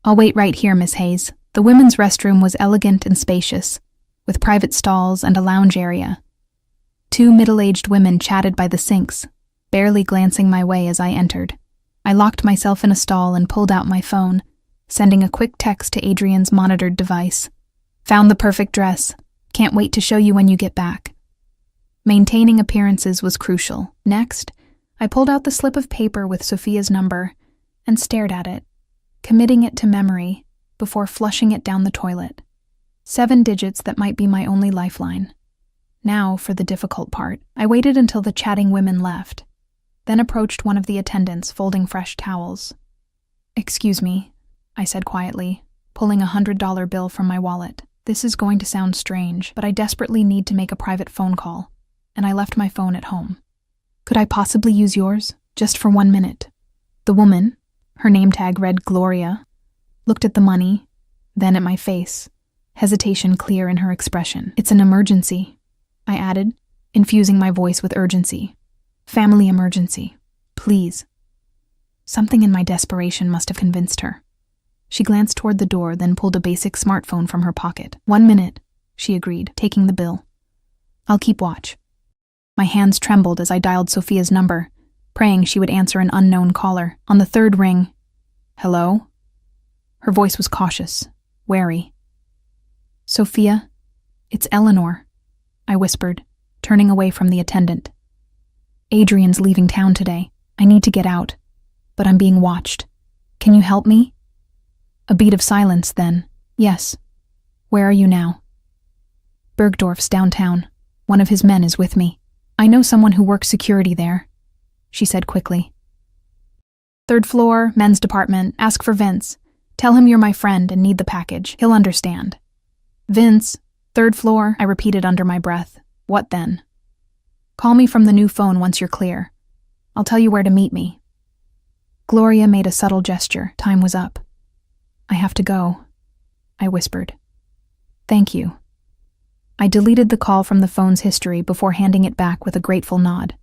I'll wait right here, Miss Hayes. The women's restroom was elegant and spacious, with private stalls and a lounge area. 2 middle-aged women chatted by the sinks, barely glancing my way as I entered. I locked myself in a stall and pulled out my phone, sending a quick text to Adrian's monitored device. Found the perfect dress. Can't wait to show you when you get back. Maintaining appearances was crucial. Next, I pulled out the slip of paper with Sophia's number and stared at it, committing it to memory before flushing it down the toilet. 7 digits that might be my only lifeline. Now for the difficult part. I waited until the chatting women left, then approached one of the attendants folding fresh towels. Excuse me, I said quietly, pulling a $100 bill from my wallet. This is going to sound strange, but I desperately need to make a private phone call, and I left my phone at home. Could I possibly use yours, just for 1 minute? The woman, her name tag read Gloria, looked at the money, then at my face, hesitation clear in her expression. It's an emergency, I added, infusing my voice with urgency. Family emergency. Please. Something in my desperation must have convinced her. She glanced toward the door, then pulled a basic smartphone from her pocket. 1 minute, she agreed, taking the bill. I'll keep watch. My hands trembled as I dialed Sophia's number, praying she would answer an unknown caller. On the third ring, "Hello?" Her voice was cautious, wary. "Sophia, it's Eleanor," I whispered, turning away from the attendant. "Adrian's leaving town today. I need to get out, but I'm being watched. Can you help me?" A beat of silence, then, "Yes. Where are you now?" "Bergdorf's downtown. One of his men is with me. I know someone who works security there," she said quickly. "Third floor, men's department. Ask for Vince. Tell him you're my friend and need the package. He'll understand." "Vince, third floor," I repeated under my breath. "What then?" "Call me from the new phone once you're clear. I'll tell you where to meet me." Gloria made a subtle gesture. Time was up. "I have to go," I whispered. "Thank you." I deleted the call from the phone's history before handing it back with a grateful nod.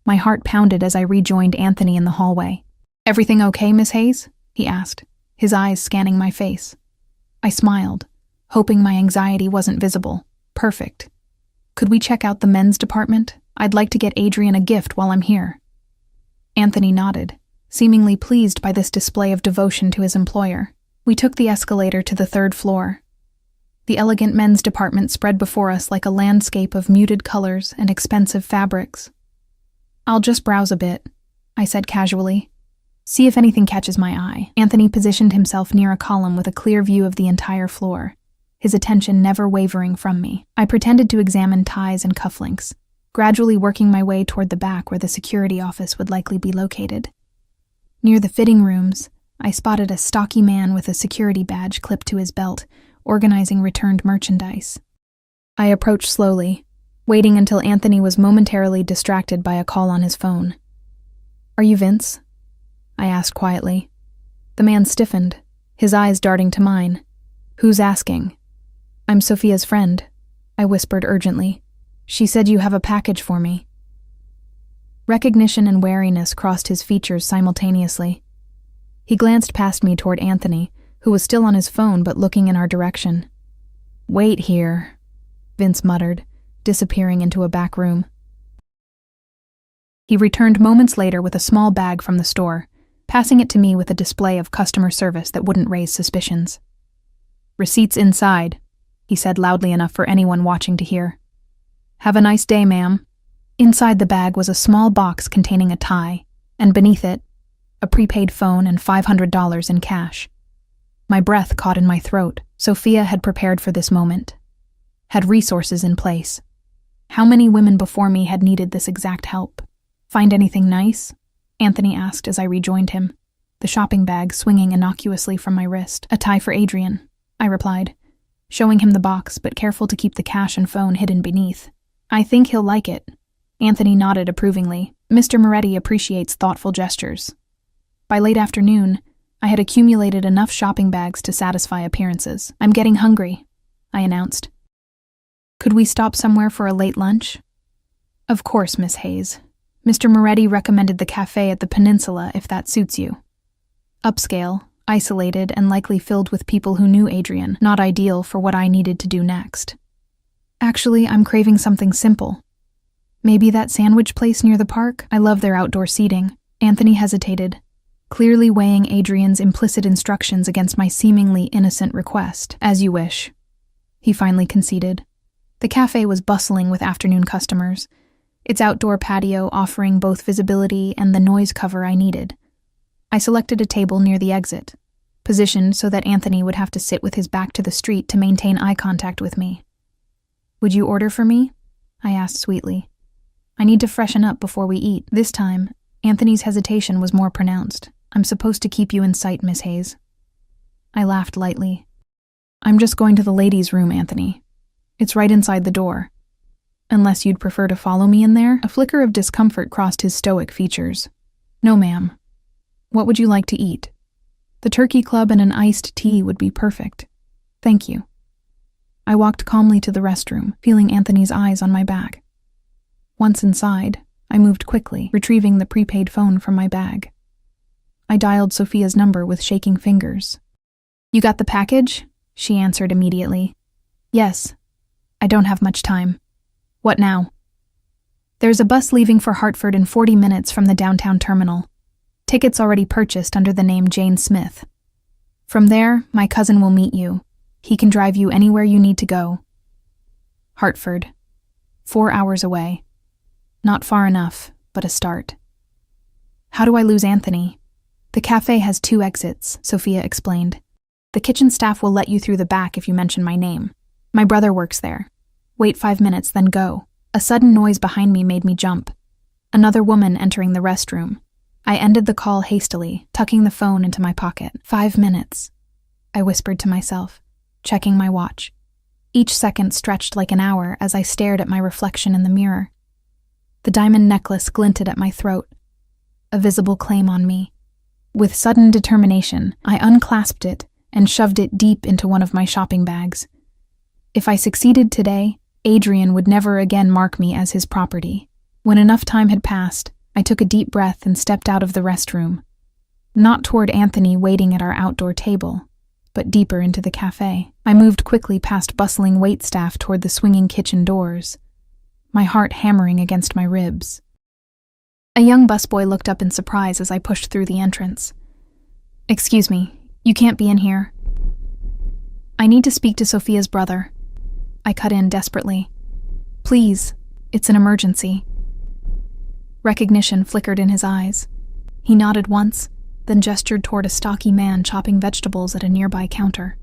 My heart pounded as I rejoined Anthony in the hallway. "Everything okay, Miss Hayes?" he asked, his eyes scanning my face. I smiled, hoping my anxiety wasn't visible. "Perfect. Could we check out the men's department? I'd like to get Adrian a gift while I'm here." Anthony nodded, seemingly pleased by this display of devotion to his employer. We took the escalator to the third floor. The elegant men's department spread before us like a landscape of muted colors and expensive fabrics. "I'll just browse a bit," I said casually. "See if anything catches my eye." Anthony positioned himself near a column with a clear view of the entire floor, his attention never wavering from me. I pretended to examine ties and cufflinks, gradually working my way toward the back where the security office would likely be located. Near the fitting rooms, I spotted a stocky man with a security badge clipped to his belt, organizing returned merchandise. I approached slowly, waiting until Anthony was momentarily distracted by a call on his phone. "Are you Vince?" I asked quietly. The man stiffened, his eyes darting to mine. "Who's asking?" "I'm Sophia's friend," I whispered urgently. "She said you have a package for me." Recognition and wariness crossed his features simultaneously. He glanced past me toward Anthony, who was still on his phone but looking in our direction. "Wait here," Vince muttered, disappearing into a back room. He returned moments later with a small bag from the store, passing it to me with a display of customer service that wouldn't raise suspicions. "Receipts inside," he said loudly enough for anyone watching to hear. "Have a nice day, ma'am." Inside the bag was a small box containing a tie, and beneath it, a prepaid phone and $500 in cash. My breath caught in my throat. Sophia had prepared for this moment, had resources in place. How many women before me had needed this exact help? "Find anything nice?" Anthony asked as I rejoined him, the shopping bag swinging innocuously from my wrist. "A tie for Adrian," I replied, showing him the box but careful to keep the cash and phone hidden beneath. "I think he'll like it." Anthony nodded approvingly. Mr. Moretti appreciates thoughtful gestures. By late afternoon, I had accumulated enough shopping bags to satisfy appearances. "I'm getting hungry," I announced. "Could we stop somewhere for a late lunch?" "Of course, Miss Hayes. Mr. Moretti recommended the cafe at the Peninsula if that suits you. Upscale, isolated, and likely filled with people who knew Adrian, not ideal for what I needed to do next. Actually, I'm craving something simple. Maybe that sandwich place near the park? I love their outdoor seating." Anthony hesitated, clearly weighing Adrian's implicit instructions against my seemingly innocent request. "As you wish," he finally conceded. The cafe was bustling with afternoon customers, its outdoor patio offering both visibility and the noise cover I needed. I selected a table near the exit, positioned so that Anthony would have to sit with his back to the street to maintain eye contact with me. "Would you order for me?" I asked sweetly. "I need to freshen up before we eat." This time, Anthony's hesitation was more pronounced. "I'm supposed to keep you in sight, Miss Hayes." I laughed lightly. "I'm just going to the ladies' room, Anthony. It's right inside the door. Unless you'd prefer to follow me in there?" A flicker of discomfort crossed his stoic features. "No, ma'am. What would you like to eat?" "The turkey club and an iced tea would be perfect. Thank you." I walked calmly to the restroom, feeling Anthony's eyes on my back. Once inside, I moved quickly, retrieving the prepaid phone from my bag. I dialed Sophia's number with shaking fingers. "You got the package?" she answered immediately. "Yes. I don't have much time." What now? There's a bus leaving for Hartford in 40 minutes from the downtown terminal. Tickets already purchased under the name Jane Smith. From there, my cousin will meet you. He can drive you anywhere you need to go. Hartford. 4 hours away. Not far enough, but a start. How do I lose Anthony? The cafe has 2 exits, Sophia explained. The kitchen staff will let you through the back if you mention my name. My brother works there. Wait 5 minutes, then go. A sudden noise behind me made me jump. Another woman entering the restroom. I ended the call hastily, tucking the phone into my pocket. 5 minutes, I whispered to myself, checking my watch. Each second stretched like an hour as I stared at my reflection in the mirror. The diamond necklace glinted at my throat, a visible claim on me. With sudden determination, I unclasped it and shoved it deep into one of my shopping bags. If I succeeded today, Adrian would never again mark me as his property. When enough time had passed, I took a deep breath and stepped out of the restroom. Not toward Anthony waiting at our outdoor table, but deeper into the cafe. I moved quickly past bustling waitstaff toward the swinging kitchen doors, my heart hammering against my ribs. A young busboy looked up in surprise as I pushed through the entrance. "Excuse me, you can't be in here." "I need to speak to Sophia's brother." I cut in desperately. "Please, it's an emergency." Recognition flickered in his eyes. He nodded once, then gestured toward a stocky man chopping vegetables at a nearby counter.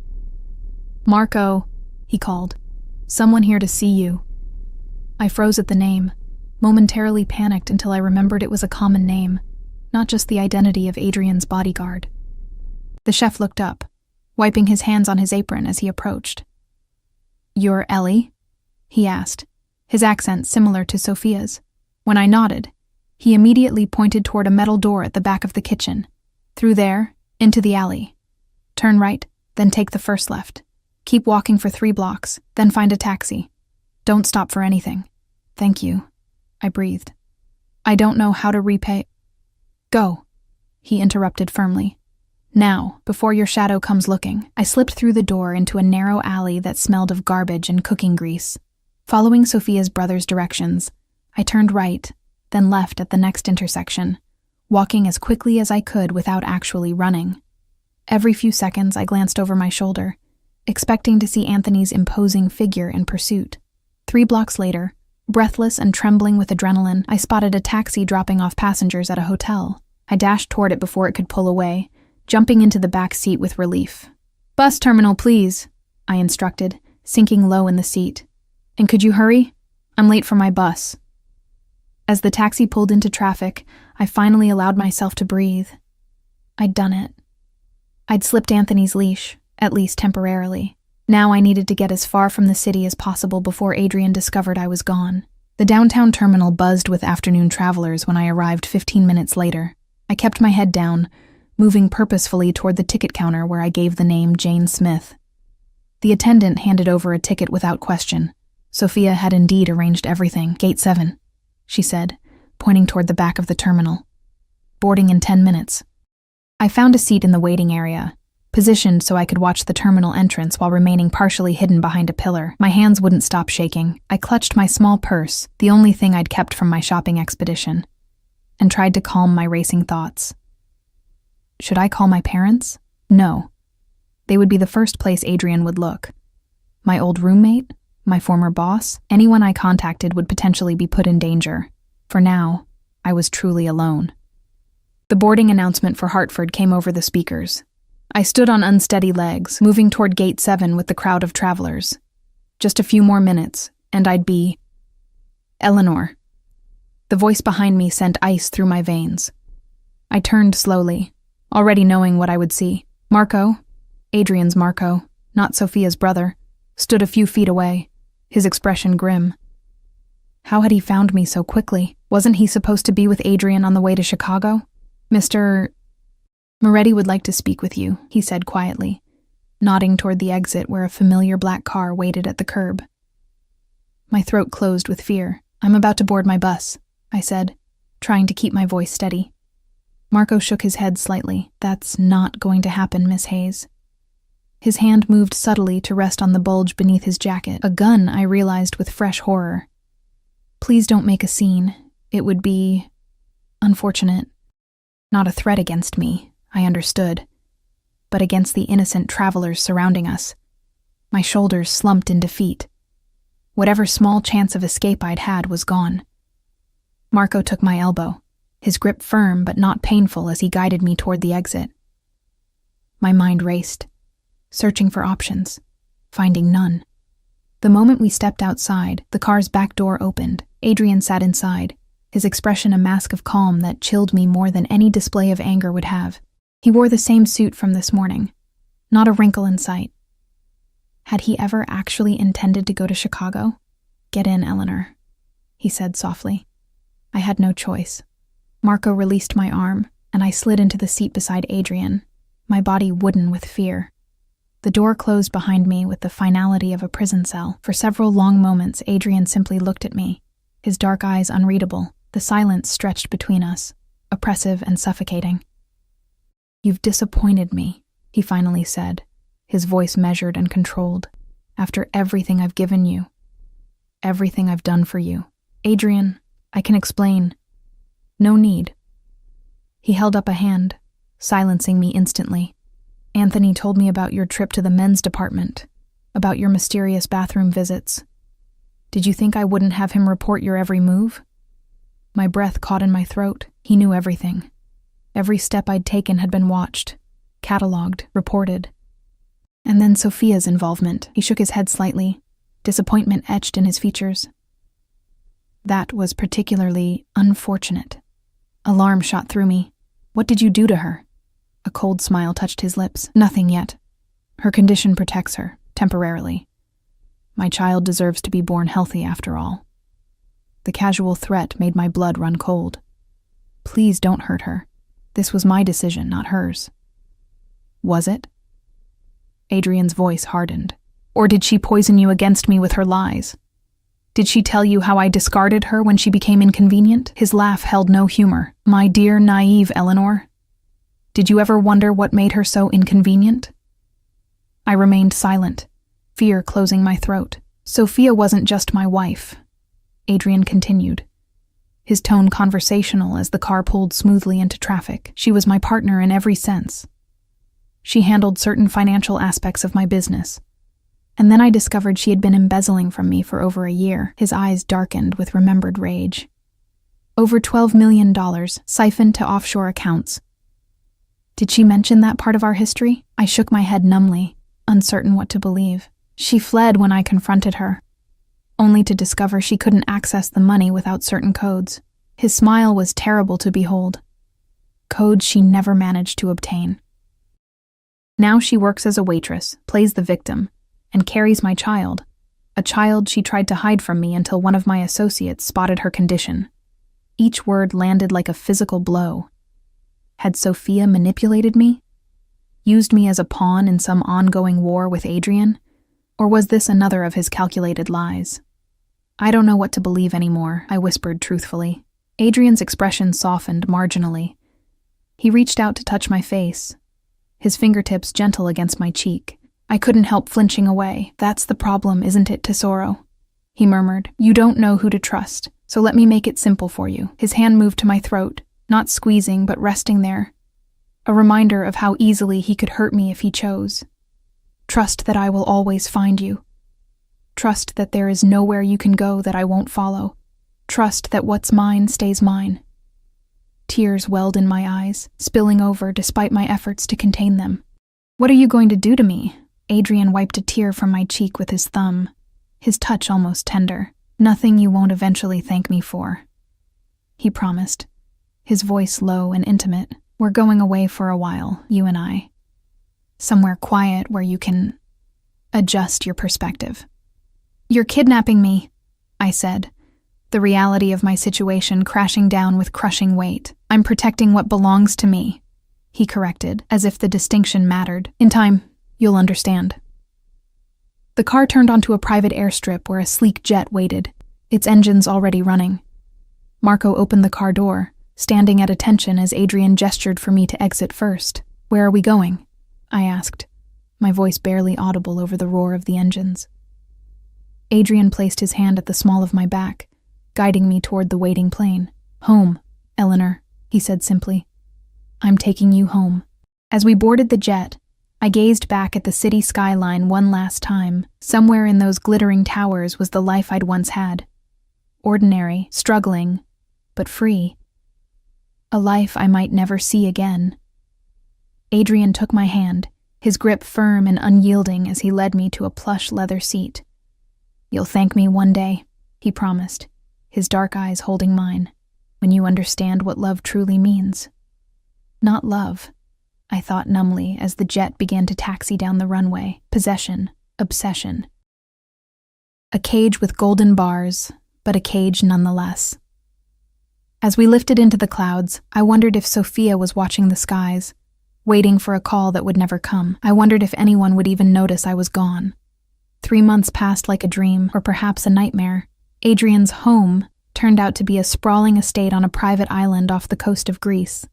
"Marco," he called. "Someone here to see you." I froze at the name, momentarily panicked until I remembered it was a common name, not just the identity of Adrian's bodyguard. The chef looked up, wiping his hands on his apron as he approached. "You're Ellie?" he asked, his accent similar to Sophia's. When I nodded, he immediately pointed toward a metal door at the back of the kitchen. "Through there, into the alley. Turn right, then take the first left. Keep walking for 3 blocks, then find a taxi. Don't stop for anything." "Thank you," I breathed. "I don't know how to repay—" "Go," he interrupted firmly. "Now, before your shadow comes looking." I slipped through the door into a narrow alley that smelled of garbage and cooking grease. Following Sophia's brother's directions, I turned right, then left at the next intersection, walking as quickly as I could without actually running. Every few seconds, I glanced over my shoulder, expecting to see Anthony's imposing figure in pursuit. 3 blocks later, breathless and trembling with adrenaline, I spotted a taxi dropping off passengers at a hotel. I dashed toward it before it could pull away, jumping into the back seat with relief. "Bus terminal, please," I instructed, sinking low in the seat. "And could you hurry? I'm late for my bus." As the taxi pulled into traffic, I finally allowed myself to breathe. I'd done it. I'd slipped Anthony's leash, at least temporarily. Now I needed to get as far from the city as possible before Adrian discovered I was gone. The downtown terminal buzzed with afternoon travelers when I arrived 15 minutes later. I kept my head down, moving purposefully toward the ticket counter where I gave the name Jane Smith. The attendant handed over a ticket without question. Sophia had indeed arranged everything. "Gate 7, she said, pointing toward the back of the terminal. "Boarding in 10 minutes. I found a seat in the waiting area, positioned so I could watch the terminal entrance while remaining partially hidden behind a pillar. My hands wouldn't stop shaking. I clutched my small purse, the only thing I'd kept from my shopping expedition, and tried to calm my racing thoughts. Should I call my parents? No. They would be the first place Adrian would look. My old roommate? My former boss? Anyone I contacted would potentially be put in danger. For now, I was truly alone. The boarding announcement for Hartford came over the speakers. I stood on unsteady legs, moving toward Gate 7 with the crowd of travelers. Just a few more minutes, and I'd be... Eleanor. The voice behind me sent ice through my veins. I turned slowly, already knowing what I would see. Marco, Adrian's Marco, not Sophia's brother, stood a few feet away, his expression grim. How had he found me so quickly? Wasn't he supposed to be with Adrian on the way to Chicago? "Mr. Moretti would like to speak with you," he said quietly, nodding toward the exit where a familiar black car waited at the curb. My throat closed with fear. "I'm about to board my bus," I said, trying to keep my voice steady. Marco shook his head slightly. "That's not going to happen, Miss Hayes." His hand moved subtly to rest on the bulge beneath his jacket. A gun, I realized with fresh horror. Please don't make a scene. It would be unfortunate. Not a threat against me, I understood, but against the innocent travelers surrounding us. My shoulders slumped in defeat. Whatever small chance of escape I'd had was gone. Marco took my elbow, his grip firm but not painful as he guided me toward the exit. My mind raced, searching for options, finding none. The moment we stepped outside, the car's back door opened. Adrian sat inside, his expression a mask of calm that chilled me more than any display of anger would have. He wore the same suit from this morning, not a wrinkle in sight. Had he ever actually intended to go to Chicago? Get in, Eleanor, he said softly. I had no choice. Marco released my arm, and I slid into the seat beside Adrian, my body wooden with fear. The door closed behind me with the finality of a prison cell. For several long moments, Adrian simply looked at me, his dark eyes unreadable. The silence stretched between us, oppressive and suffocating. You've disappointed me, he finally said, his voice measured and controlled. After everything I've given you, everything I've done for you. Adrian, I can explain. No need. He held up a hand, silencing me instantly. Anthony told me about your trip to the men's department, about your mysterious bathroom visits. Did you think I wouldn't have him report your every move? My breath caught in my throat. He knew everything. Every step I'd taken had been watched, catalogued, reported. And then Sophia's involvement. He shook his head slightly, disappointment etched in his features. That was particularly unfortunate. Alarm shot through me. What did you do to her? A cold smile touched his lips. Nothing yet. Her condition protects her, temporarily. My child deserves to be born healthy after all. The casual threat made my blood run cold. Please don't hurt her. This was my decision, not hers. Was it? Adrian's voice hardened. Or did she poison you against me with her lies? Did she tell you how I discarded her when she became inconvenient? His laugh held no humor. My dear, naive Eleanor. Did you ever wonder what made her so inconvenient? I remained silent, fear closing my throat. Sophia wasn't just my wife, Adrian continued, his tone conversational as the car pulled smoothly into traffic. She was my partner in every sense. She handled certain financial aspects of my business. And then I discovered she had been embezzling from me for over a year. His eyes darkened with remembered rage. Over $12 million siphoned to offshore accounts. Did she mention that part of our history? I shook my head numbly, uncertain what to believe. She fled when I confronted her, only to discover she couldn't access the money without certain codes. His smile was terrible to behold. Codes she never managed to obtain. Now she works as a waitress, plays the victim, and carries my child, a child she tried to hide from me until one of my associates spotted her condition. Each word landed like a physical blow. Had Sophia manipulated me? Used me as a pawn in some ongoing war with Adrian? Or was this another of his calculated lies? I don't know what to believe anymore, I whispered truthfully. Adrian's expression softened marginally. He reached out to touch my face, his fingertips gentle against my cheek. I couldn't help flinching away. That's the problem, isn't it, Tesoro? He murmured. You don't know who to trust, so let me make it simple for you. His hand moved to my throat, not squeezing but resting there. A reminder of how easily he could hurt me if he chose. Trust that I will always find you. Trust that there is nowhere you can go that I won't follow. Trust that what's mine stays mine. Tears welled in my eyes, spilling over despite my efforts to contain them. What are you going to do to me? Adrian wiped a tear from my cheek with his thumb, his touch almost tender. Nothing you won't eventually thank me for, he promised, his voice low and intimate. We're going away for a while, you and I. Somewhere quiet where you can adjust your perspective. You're kidnapping me, I said, the reality of my situation crashing down with crushing weight. I'm protecting what belongs to me, he corrected, as if the distinction mattered. In time, you'll understand. The car turned onto a private airstrip where a sleek jet waited, its engines already running. Marco opened the car door, standing at attention as Adrian gestured for me to exit first. Where are we going? I asked, my voice barely audible over the roar of the engines. Adrian placed his hand at the small of my back, guiding me toward the waiting plane. "Home, Eleanor," he said simply. "I'm taking you home." As we boarded the jet, I gazed back at the city skyline one last time. Somewhere in those glittering towers was the life I'd once had. Ordinary, struggling, but free. A life I might never see again. Adrian took my hand, his grip firm and unyielding as he led me to a plush leather seat. "You'll thank me one day," he promised, his dark eyes holding mine, "when you understand what love truly means." Not love, I thought numbly as the jet began to taxi down the runway. Possession, obsession. A cage with golden bars, but a cage nonetheless. As we lifted into the clouds, I wondered if Sophia was watching the skies, waiting for a call that would never come. I wondered if anyone would even notice I was gone. 3 months passed like a dream, or perhaps a nightmare. Adrian's home turned out to be a sprawling estate on a private island off the coast of Greece.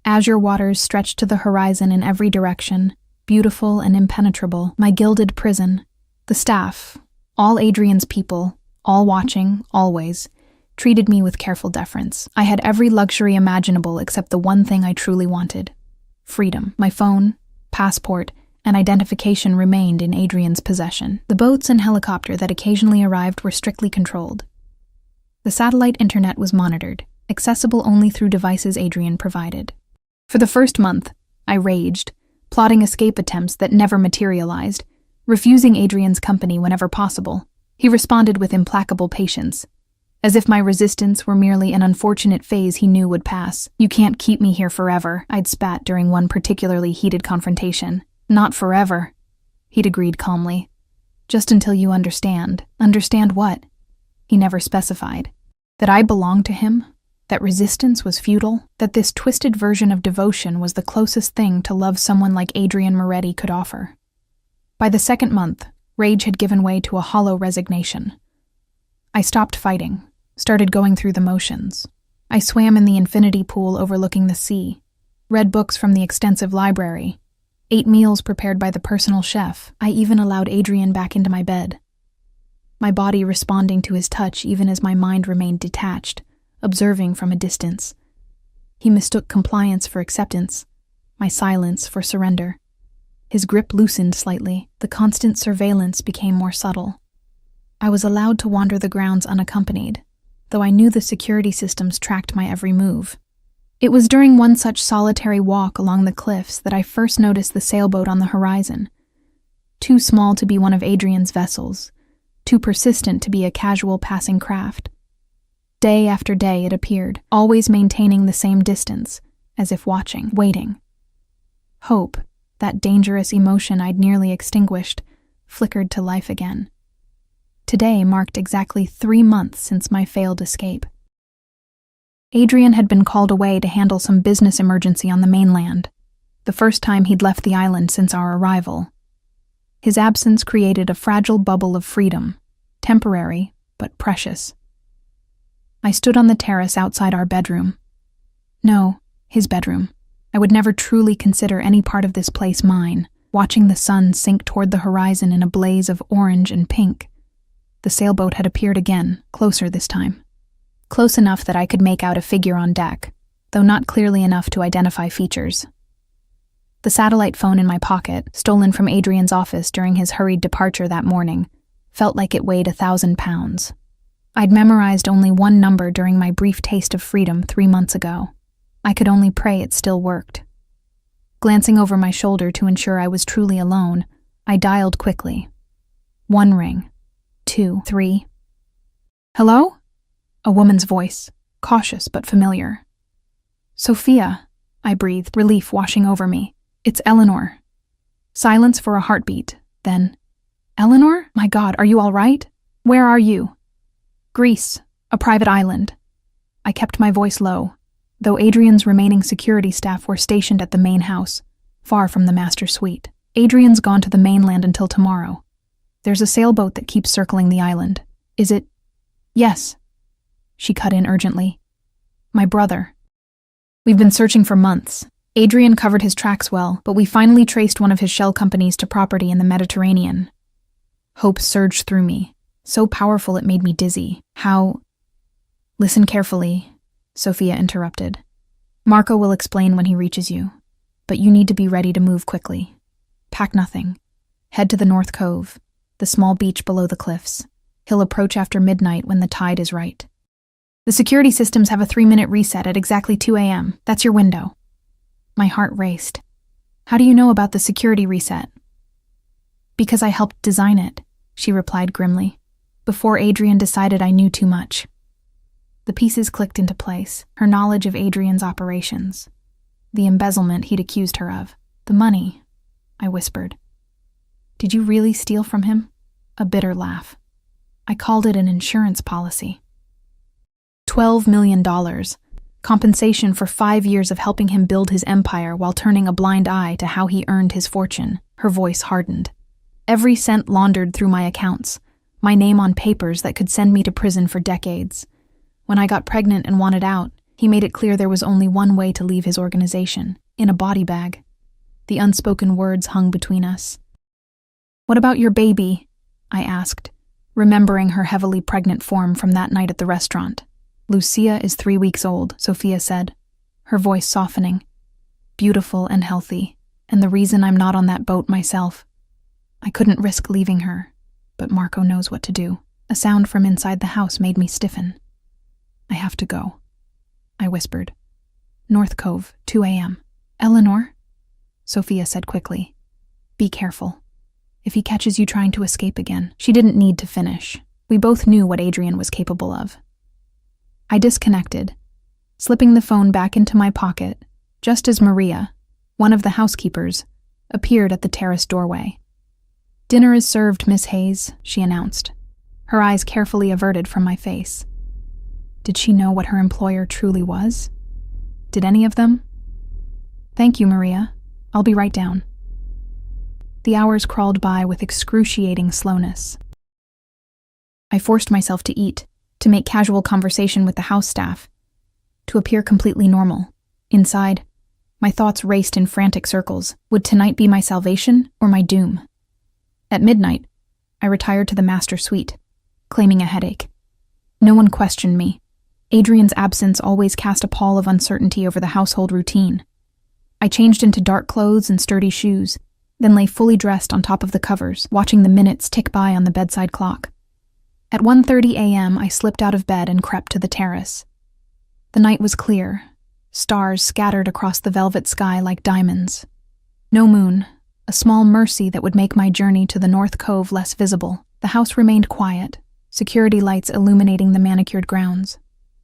Azure waters stretched to the horizon in every direction, beautiful and impenetrable, my gilded prison. The staff, all Adrian's people, all watching, always, treated me with careful deference. I had every luxury imaginable except the one thing I truly wanted: freedom. My phone, passport, and identification remained in Adrian's possession. The boats and helicopter that occasionally arrived were strictly controlled. The satellite internet was monitored, accessible only through devices Adrian provided. For the first month, I raged, plotting escape attempts that never materialized, refusing Adrian's company whenever possible. He responded with implacable patience, as if my resistance were merely an unfortunate phase he knew would pass. "You can't keep me here forever," I'd spat during one particularly heated confrontation. "Not forever," he'd agreed calmly. "Just until you understand." Understand what? He never specified. That I belonged to him? That resistance was futile? That this twisted version of devotion was the closest thing to love someone like Adrian Moretti could offer? By the second month, rage had given way to a hollow resignation. I stopped fighting, started going through the motions. I swam in the infinity pool overlooking the sea, read books from the extensive library, ate meals prepared by the personal chef. I even allowed Adrian back into my bed, my body responding to his touch even as my mind remained detached, observing from a distance. He mistook compliance for acceptance, my silence for surrender. His grip loosened slightly, the constant surveillance became more subtle. I was allowed to wander the grounds unaccompanied, though I knew the security systems tracked my every move. It was during one such solitary walk along the cliffs that I first noticed the sailboat on the horizon. Too small to be one of Adrian's vessels, too persistent to be a casual passing craft. Day after day it appeared, always maintaining the same distance, as if watching, waiting. Hope, that dangerous emotion I'd nearly extinguished, flickered to life again. Today marked exactly 3 months since my failed escape. Adrian had been called away to handle some business emergency on the mainland, the first time he'd left the island since our arrival. His absence created a fragile bubble of freedom, temporary but precious. I stood on the terrace outside our bedroom. No, his bedroom. I would never truly consider any part of this place mine, watching the sun sink toward the horizon in a blaze of orange and pink. The sailboat had appeared again, closer this time. Close enough that I could make out a figure on deck, though not clearly enough to identify features. The satellite phone in my pocket, stolen from Adrian's office during his hurried departure that morning, felt like it weighed 1,000 pounds. I'd memorized only one number during my brief taste of freedom 3 months ago. I could only pray it still worked. Glancing over my shoulder to ensure I was truly alone, I dialed quickly. 1 ring, 2, 3. "Hello?" A woman's voice, cautious but familiar. "Sophia," I breathed, relief washing over me. "It's Eleanor." Silence for a heartbeat, then, "Eleanor? My God, are you all right? Where are you?" "Greece, a private island." I kept my voice low, though Adrian's remaining security staff were stationed at the main house, far from the master suite. "Adrian's gone to the mainland until tomorrow. There's a sailboat that keeps circling the island. Is it—" "Yes," she cut in urgently. "My brother. We've been searching for months. Adrian covered his tracks well, but we finally traced one of his shell companies to property in the Mediterranean." Hope surged through me, so powerful it made me dizzy. "How Listen carefully, Sophia interrupted. Marco will explain when he reaches you, but you need to be ready to move quickly. Pack nothing. Head to the North Cove, the small beach below the cliffs. He'll approach after midnight when the tide is right. The security systems have a 3-minute reset at exactly 2 a.m. That's your window. My heart raced. How do you know about the security reset? Because I helped design it, she replied grimly. Before Adrian decided I knew too much. The pieces clicked into place, her knowledge of Adrian's operations. The embezzlement he'd accused her of. The money, I whispered. Did you really steal from him? A bitter laugh. I called it an insurance policy. $12 million. Compensation for 5 years of helping him build his empire while turning a blind eye to how he earned his fortune. Her voice hardened. Every cent laundered through my accounts, my name on papers that could send me to prison for decades. When I got pregnant and wanted out, he made it clear there was only one way to leave his organization, in a body bag. The unspoken words hung between us. What about your baby? I asked, remembering her heavily pregnant form from that night at the restaurant. Lucia is 3 weeks old, Sophia said, her voice softening. Beautiful and healthy, and the reason I'm not on that boat myself. I couldn't risk leaving her, but Marco knows what to do. A sound from inside the house made me stiffen. I have to go, I whispered. North Cove, 2 a.m. Eleanor? Sophia said quickly. Be careful. If he catches you trying to escape again. She didn't need to finish. We both knew what Adrian was capable of. I disconnected, slipping the phone back into my pocket, just as Maria, one of the housekeepers, appeared at the terrace doorway. Dinner is served, Miss Hayes, she announced, her eyes carefully averted from my face. Did she know what her employer truly was? Did any of them? Thank you, Maria. I'll be right down. The hours crawled by with excruciating slowness. I forced myself to eat, to make casual conversation with the house staff, to appear completely normal. Inside, my thoughts raced in frantic circles. Would tonight be my salvation or my doom? At midnight, I retired to the master suite, claiming a headache. No one questioned me. Adrian's absence always cast a pall of uncertainty over the household routine. I changed into dark clothes and sturdy shoes, then lay fully dressed on top of the covers, watching the minutes tick by on the bedside clock. At 1:30 a.m., I slipped out of bed and crept to the terrace. The night was clear, stars scattered across the velvet sky like diamonds. No moon, a small mercy that would make my journey to the North Cove less visible. The house remained quiet, security lights illuminating the manicured grounds.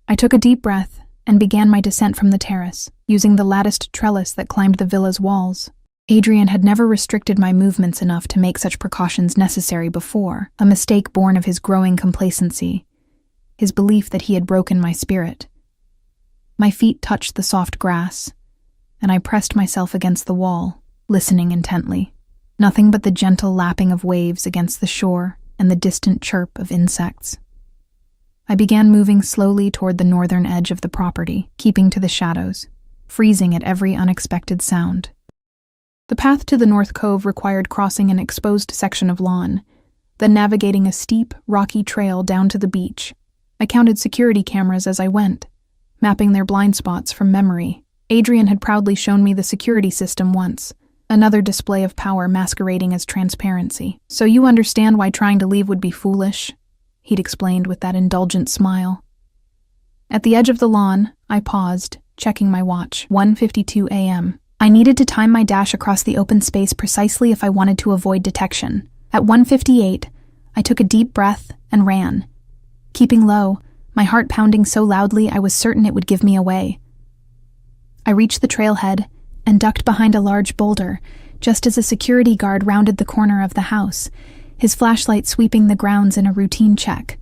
I took a deep breath and began my descent from the terrace, using the latticed trellis that climbed the villa's walls. Adrian had never restricted my movements enough to make such precautions necessary before, a mistake born of his growing complacency, his belief that he had broken my spirit. My feet touched the soft grass, and I pressed myself against the wall, listening intently. Nothing but the gentle lapping of waves against the shore and the distant chirp of insects. I began moving slowly toward the northern edge of the property, keeping to the shadows, freezing at every unexpected sound. The path to the North Cove required crossing an exposed section of lawn, then navigating a steep, rocky trail down to the beach. I counted security cameras as I went, mapping their blind spots from memory. Adrian had proudly shown me the security system once, another display of power masquerading as transparency. So you understand why trying to leave would be foolish, he'd explained with that indulgent smile. At the edge of the lawn, I paused, checking my watch. 1:52 a.m. I needed to time my dash across the open space precisely if I wanted to avoid detection. At 1:58, I took a deep breath and ran. Keeping low, my heart pounding so loudly I was certain it would give me away. I reached the trailhead and ducked behind a large boulder, just as a security guard rounded the corner of the house, his flashlight sweeping the grounds in a routine check.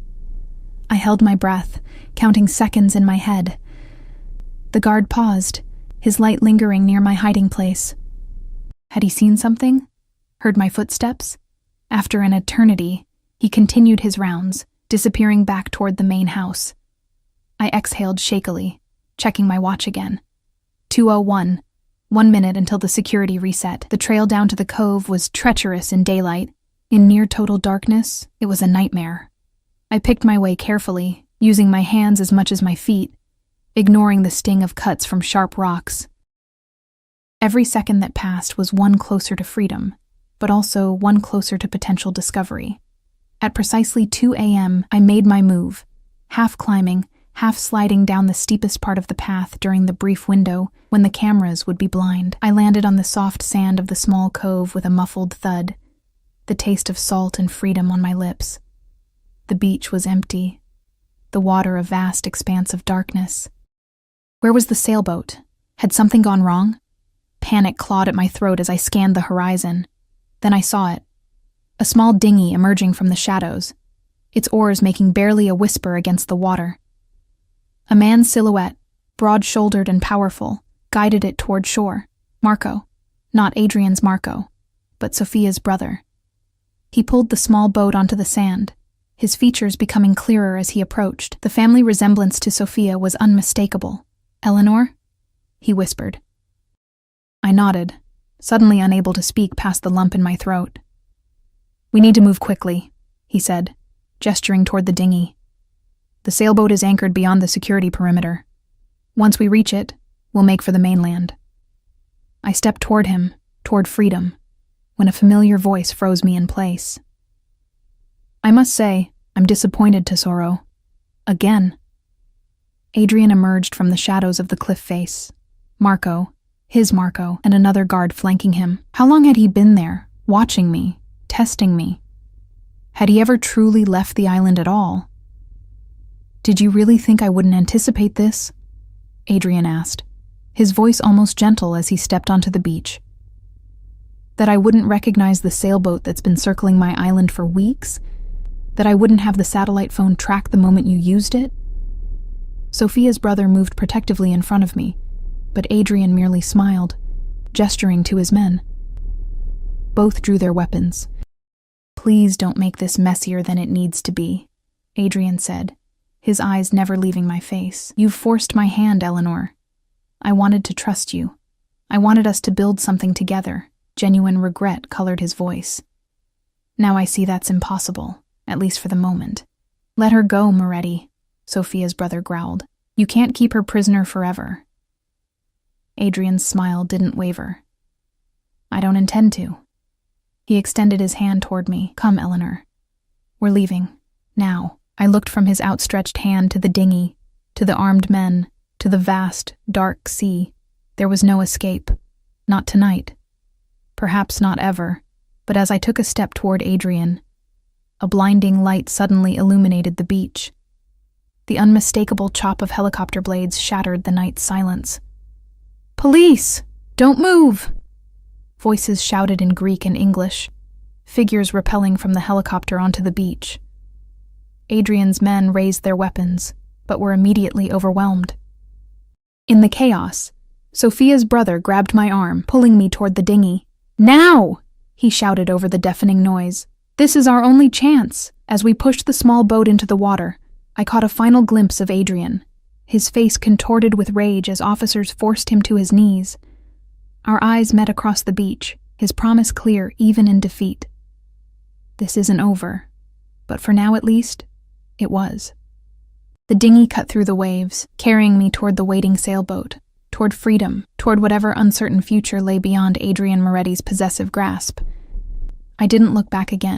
I held my breath, counting seconds in my head. The guard paused, his light lingering near my hiding place. Had he seen something? Heard my footsteps? After an eternity, he continued his rounds, disappearing back toward the main house. I exhaled shakily, checking my watch again. 2:01, 1 minute until the security reset. The trail down to the cove was treacherous in daylight. In near total darkness, it was a nightmare. I picked my way carefully, using my hands as much as my feet, ignoring the sting of cuts from sharp rocks. Every second that passed was one closer to freedom, but also one closer to potential discovery. At precisely 2 a.m., I made my move, half climbing, half sliding down the steepest part of the path during the brief window when the cameras would be blind. I landed on the soft sand of the small cove with a muffled thud, the taste of salt and freedom on my lips. The beach was empty, the water a vast expanse of darkness. Where was the sailboat? Had something gone wrong? Panic clawed at my throat as I scanned the horizon. Then I saw it. A small dinghy emerging from the shadows, its oars making barely a whisper against the water. A man's silhouette, broad-shouldered and powerful, guided it toward shore. Marco. Not Adrian's Marco, but Sophia's brother. He pulled the small boat onto the sand, his features becoming clearer as he approached. The family resemblance to Sophia was unmistakable. "Eleanor?" he whispered. I nodded, suddenly unable to speak past the lump in my throat. "We need to move quickly," he said, gesturing toward the dinghy. "The sailboat is anchored beyond the security perimeter. Once we reach it, we'll make for the mainland." I stepped toward him, toward freedom, when a familiar voice froze me in place. "I must say, I'm disappointed, Tesoro. Again." Adrian emerged from the shadows of the cliff face. Marco, his Marco, and another guard flanking him. How long had he been there, watching me, testing me? Had he ever truly left the island at all? "Did you really think I wouldn't anticipate this?" Adrian asked, his voice almost gentle as he stepped onto the beach. "That I wouldn't recognize the sailboat that's been circling my island for weeks? That I wouldn't have the satellite phone track the moment you used it?" Sophia's brother moved protectively in front of me, but Adrian merely smiled, gesturing to his men. Both drew their weapons. "Please don't make this messier than it needs to be," Adrian said, his eyes never leaving my face. "You've forced my hand, Eleanor. I wanted to trust you. I wanted us to build something together." Genuine regret colored his voice. "Now I see that's impossible, at least for the moment." "Let her go, Moretti," Sophia's brother growled. "You can't keep her prisoner forever." Adrian's smile didn't waver. "I don't intend to." He extended his hand toward me. "Come, Eleanor. We're leaving. Now." I looked from his outstretched hand to the dinghy, to the armed men, to the vast, dark sea. There was no escape. Not tonight. Perhaps not ever. But as I took a step toward Adrian, a blinding light suddenly illuminated the beach. The unmistakable chop of helicopter blades shattered the night's silence. "Police! Don't move!" Voices shouted in Greek and English, figures rappelling from the helicopter onto the beach. Adrian's men raised their weapons, but were immediately overwhelmed. In the chaos, Sophia's brother grabbed my arm, pulling me toward the dinghy. "Now!" he shouted over the deafening noise. "This is our only chance." As we pushed the small boat into the water, I caught a final glimpse of Adrian, his face contorted with rage as officers forced him to his knees. Our eyes met across the beach, his promise clear even in defeat. This isn't over, but for now at least, it was. The dinghy cut through the waves, carrying me toward the waiting sailboat, toward freedom, toward whatever uncertain future lay beyond Adrian Moretti's possessive grasp. I didn't look back again.